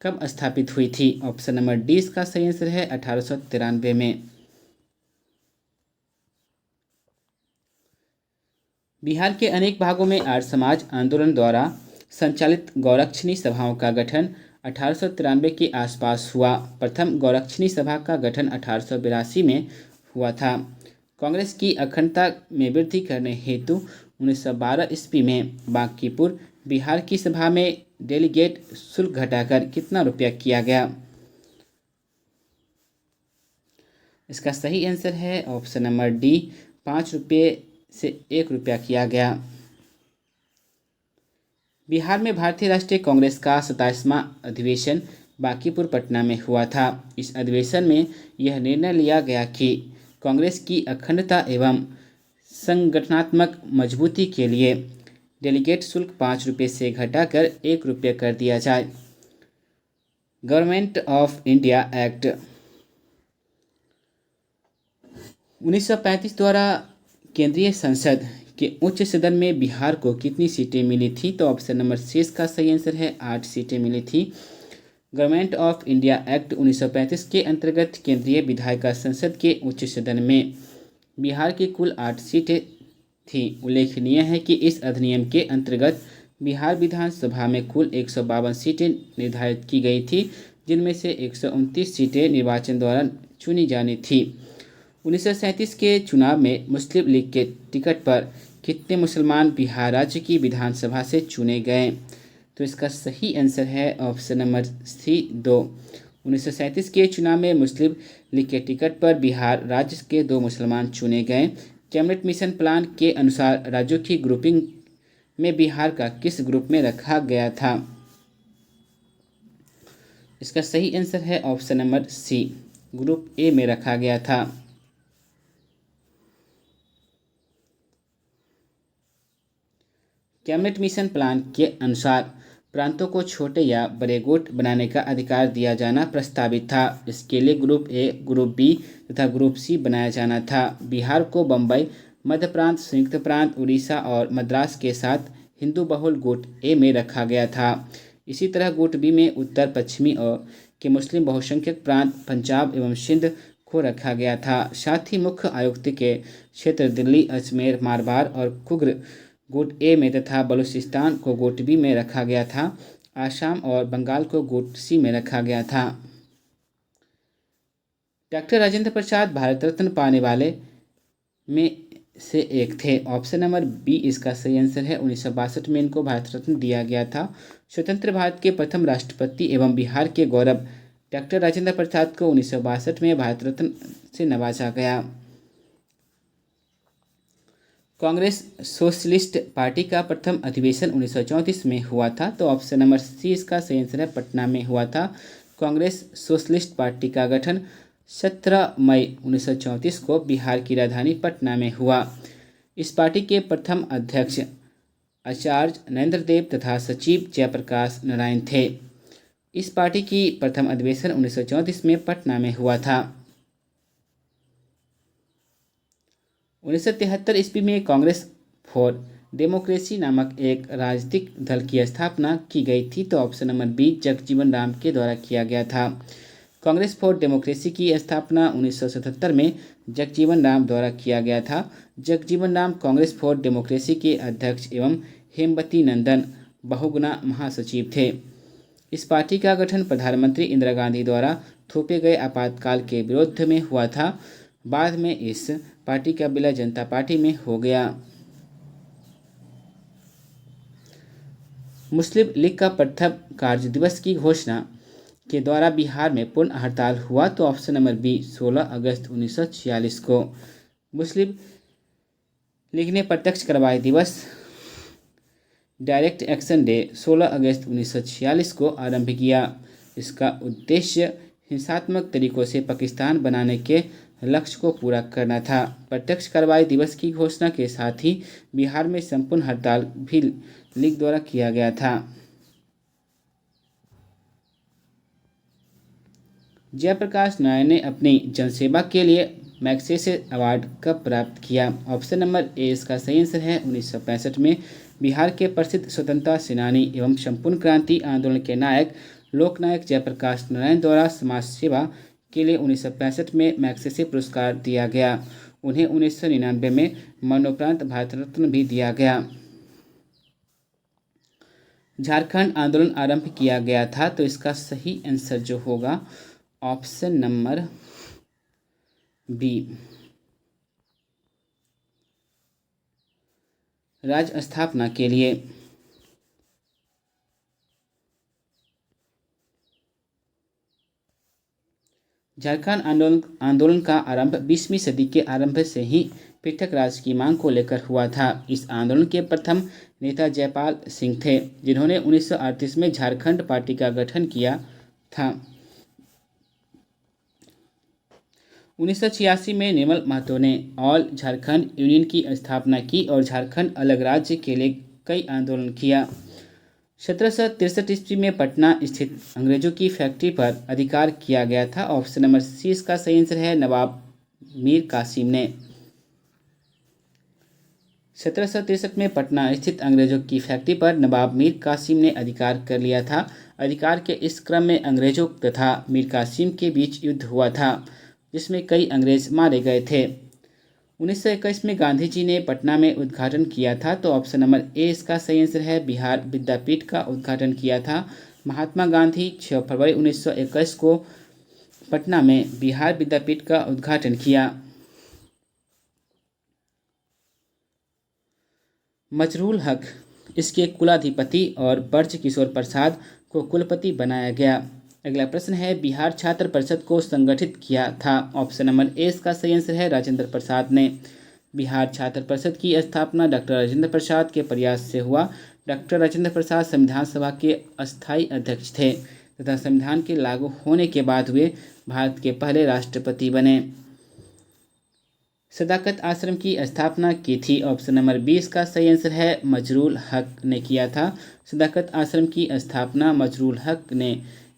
कब स्थापित हुई थी? ऑप्शन नंबर डी इसका सही आंसर है 1893 में। बिहार के अनेक भागों में आर्य समाज आंदोलन द्वारा संचालित गौरक्षणी सभाओं का गठन 1893 के आसपास हुआ। प्रथम गौरक्षणी सभा का गठन 1882 में हुआ था। कांग्रेस की अखंडता में वृद्धि करने हेतु 1912 ईस्वी में बांकीपुर बिहार की सभा में डेलीगेट शुल्क घटाकर कितना रुपया किया गया? इसका सही आंसर है ऑप्शन नंबर डी 5 रुपये से 1 रुपया किया गया। बिहार में भारतीय राष्ट्रीय कांग्रेस का 27वां अधिवेशन बांकीपुर पटना में हुआ था। इस अधिवेशन में यह निर्णय लिया गया कि कांग्रेस की अखंडता एवं संगठनात्मक मजबूती के लिए डेलीगेट शुल्क 5 रुपये से घटाकर 1 रुपये कर दिया जाए। गवर्नमेंट ऑफ इंडिया एक्ट 1935 द्वारा केंद्रीय संसद के उच्च सदन में बिहार को कितनी सीटें मिली थी? तो ऑप्शन नंबर सी इसका सही आंसर है 8 सीटें मिली थी। गवर्नमेंट ऑफ इंडिया एक्ट 1935 के अंतर्गत केंद्रीय विधायिका संसद के उच्च सदन में बिहार की कुल 8 सीटें थी। उल्लेखनीय है कि इस अधिनियम के अंतर्गत बिहार विधानसभा में कुल 152 सीटें निर्धारित की गई थी, जिनमें से 129 सीटें निर्वाचन द्वारा चुनी जानी थी। 1937 के चुनाव में मुस्लिम लीग के टिकट पर कितने मुसलमान बिहार राज्य की विधानसभा से चुने गए? तो इसका सही आंसर है ऑप्शन नंबर सी 2। 1937 के चुनाव में मुस्लिम लीग के टिकट पर बिहार राज्य के 2 मुसलमान चुने गए। कैबिनेट मिशन प्लान के अनुसार राज्यों की ग्रुपिंग में बिहार का किस ग्रुप में रखा गया था? इसका सही आंसर है option number C, group A में रखा गया था। कैबिनेट मिशन प्लान के अनुसार प्रांतों को छोटे या बड़े गुट बनाने का अधिकार दिया जाना प्रस्तावित था। इसके लिए ग्रुप ए, ग्रुप बी तथा ग्रुप सी बनाया जाना था। बिहार को बम्बई, मध्य प्रांत, संयुक्त प्रांत, उड़ीसा और मद्रास के साथ हिंदू बहुल गुट ए में रखा गया था। इसी तरह गुट बी में उत्तर पश्चिमी और के मुस्लिम बहुसंख्यक प्रांत पंजाब एवं सिंध को रखा गया था। साथ ही मुख्य आयुक्त के क्षेत्र दिल्ली, अजमेर, मारवाड़ और कुग्र गुट ए में तथा बलूचिस्तान को गुट बी में रखा गया था। आसाम और बंगाल को गुट सी में रखा गया था। डॉक्टर राजेंद्र प्रसाद भारत रत्न पाने वाले में से एक थे। ऑप्शन नंबर बी इसका सही आंसर है। 1962 में इनको भारत रत्न दिया गया था। स्वतंत्र भारत के प्रथम राष्ट्रपति एवं बिहार के गौरव डॉक्टर राजेंद्र प्रसाद को 1962 में भारत रत्न से नवाजा गया। कांग्रेस सोशलिस्ट पार्टी का प्रथम अधिवेशन 1934 में हुआ था। तो ऑप्शन नंबर सी इसका सही आंसर है, पटना में हुआ था। कांग्रेस सोशलिस्ट पार्टी का गठन 17 मई 1934 को बिहार की राजधानी पटना में हुआ। इस पार्टी के प्रथम अध्यक्ष आचार्य नरेंद्र देव तथा सचिव जयप्रकाश नारायण थे। इस पार्टी की प्रथम अधिवेशन 1934 में पटना में हुआ था। 1973 ईस्वी में कांग्रेस फॉर डेमोक्रेसी नामक एक राजनीतिक दल की स्थापना की गई थी। तो option number B Jagjivan Ram के द्वारा किया गया था। कांग्रेस फॉर डेमोक्रेसी की स्थापना 1977 में जगजीवन राम द्वारा किया गया था। जगजीवन राम कांग्रेस फॉर डेमोक्रेसी के अध्यक्ष एवं हेमवती नंदन बहुगुना महासचिव थे। इस पार्टी का गठन प्रधानमंत्री इंदिरा गांधी द्वारा थोपे गए आपातकाल के विरोध में हुआ था। बाद में इस पार्टी का विलय जनता पार्टी में हो गया। मुस्लिम लीग का प्रथम कार्य दिवस की घोषणा के द्वारा बिहार में पूर्ण हड़ताल हुआ तो ऑप्शन नंबर बी 16 अगस्त 1946 को। मुस्लिम लीग ने प्रत्यक्ष कार्रवाई दिवस डायरेक्ट एक्शन डे 16 अगस्त 1946 को आरंभ किया। इसका उद्देश्य हिंसात्मक तरीकों से पाकिस्तान बनाने के लक्ष्य को पूरा करना था। प्रत्यक्ष कार्रवाई दिवस की घोषणा के साथ ही बिहार में संपूर्ण हड़ताल भी लीग द्वारा किया गया था। जयप्रकाश नारायण ने अपनी जनसेवा के लिए मैग्सेसे अवार्ड कब प्राप्त किया? ऑप्शन नंबर ए इसका सही आंसर है 1965 में। बिहार के प्रसिद्ध स्वतंत्रता सेनानी एवं संपूर्ण क्रांति आंदोलन के नायक लोकनायक जयप्रकाश नारायण द्वारा समाज सेवा के लिए 1965 में मैग्सेसे पुरस्कार दिया गया। उन्हें 1999 में मरणोपरांत भारत रत्न भी दिया गया। झारखंड आंदोलन आरंभ किया गया था तो इसका सही आंसर जो होगा ऑप्शन नंबर बी, राज्य स्थापना के लिए। झारखंड आंदोलन का आरंभ 20वीं सदी के आरंभ से ही पृथक राज्य की मांग को लेकर हुआ था। इस आंदोलन के प्रथम नेता जयपाल सिंह थे, जिन्होंने 1938 में झारखंड पार्टी का गठन किया था। 1986 में निर्मल महतो ने ऑल झारखंड यूनियन की स्थापना की और झारखंड अलग राज्य के लिए कई आंदोलन किया। 1763 ईस्वी में पटना स्थित अंग्रेजों की फैक्ट्री पर अधिकार किया गया था। ऑप्शन नंबर सी इसका सही आंसर है नवाब मीर कासिम ने। 1763 में पटना स्थित अंग्रेजों की फैक्ट्री पर नवाब मीर कासिम ने अधिकार कर लिया था। अधिकार के इस क्रम में अंग्रेजों तथा मीर कासिम के बीच युद्ध हुआ था, जिसमें कई अंग्रेज मारे गए थे। 1921 में गांधी जी ने पटना में उद्घाटन किया था तो ऑप्शन नंबर ए इसका सही आंसर है बिहार विद्यापीठ का उद्घाटन किया था। महात्मा गांधी 6 फरवरी 1921 को पटना में बिहार विद्यापीठ का उद्घाटन किया। मजरूल हक इसके कुलाधिपति और बर्ज किशोर प्रसाद को कुलपति बनाया गया। अगला प्रश्न है बिहार छात्र परिषद को संगठित किया था। ऑप्शन नंबर ए इसका सही आंसर है राजेंद्र प्रसाद ने। बिहार छात्र परिषद की स्थापना डॉक्टर राजेंद्र प्रसाद के प्रयास से हुआ। डॉक्टर राजेंद्र प्रसाद संविधान सभा के अस्थायी अध्यक्ष थे तथा संविधान के लागू होने के बाद वे भारत के पहले राष्ट्रपति बने। सदाकत आश्रम की स्थापना की थी। ऑप्शन नंबर 20 का सही आंसर है मजरूल हक ने किया था। सदाकत आश्रम की स्थापना मजरूल हक ने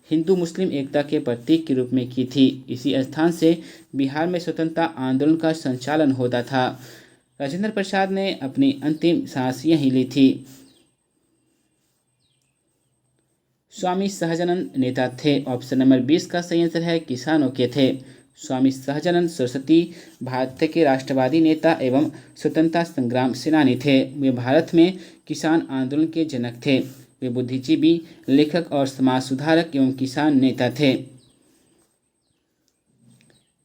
हिंदू मुस्लिम एकता के प्रतीक के रूप में की थी। इसी स्थान से बिहार में स्वतंत्रता आंदोलन का संचालन होता था। राजेंद्र प्रसाद ने अपनी अंतिम सांस यहीं ली थी। स्वामी सहजानंद नेता थे। ऑप्शन नंबर 20 का सही आंसर है किसानों के थे। स्वामी सहजानंद सरस्वती भारत के राष्ट्रवादी नेता एवं स्वतंत्रता संग्राम सेनानी थे। वे भारत में किसान आंदोलन के जनक थे। वे बुद्धिजीवी, लेखक और समाज सुधारक एवं किसान नेता थे।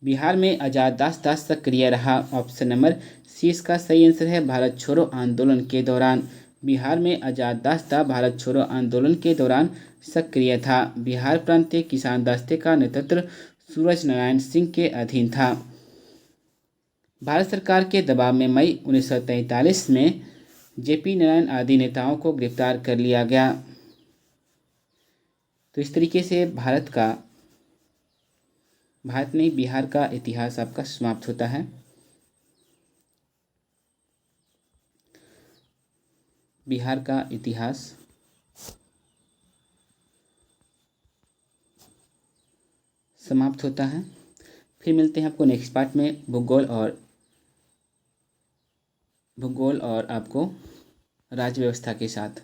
बिहार में आजाद दास सक्रिय रहा। ऑप्शन नंबर सी इसका सही आंसर है भारत छोड़ो आंदोलन के दौरान। बिहार में आजाद दास भारत छोड़ो आंदोलन के दौरान सक्रिय था। बिहार प्रांतीय किसान दस्ते का नेतृत्व सूरज नारायण सिंह के अधीन था। भारत सरकार के दबाव में मई 1943 में जेपी नारायण आदि नेताओं को गिरफ्तार कर लिया गया। तो इस तरीके से भारत में बिहार का इतिहास आपका समाप्त होता है। बिहार का इतिहास समाप्त होता है। फिर मिलते हैं आपको नेक्स्ट पार्ट में भूगोल और आपको राज्य व्यवस्था के साथ।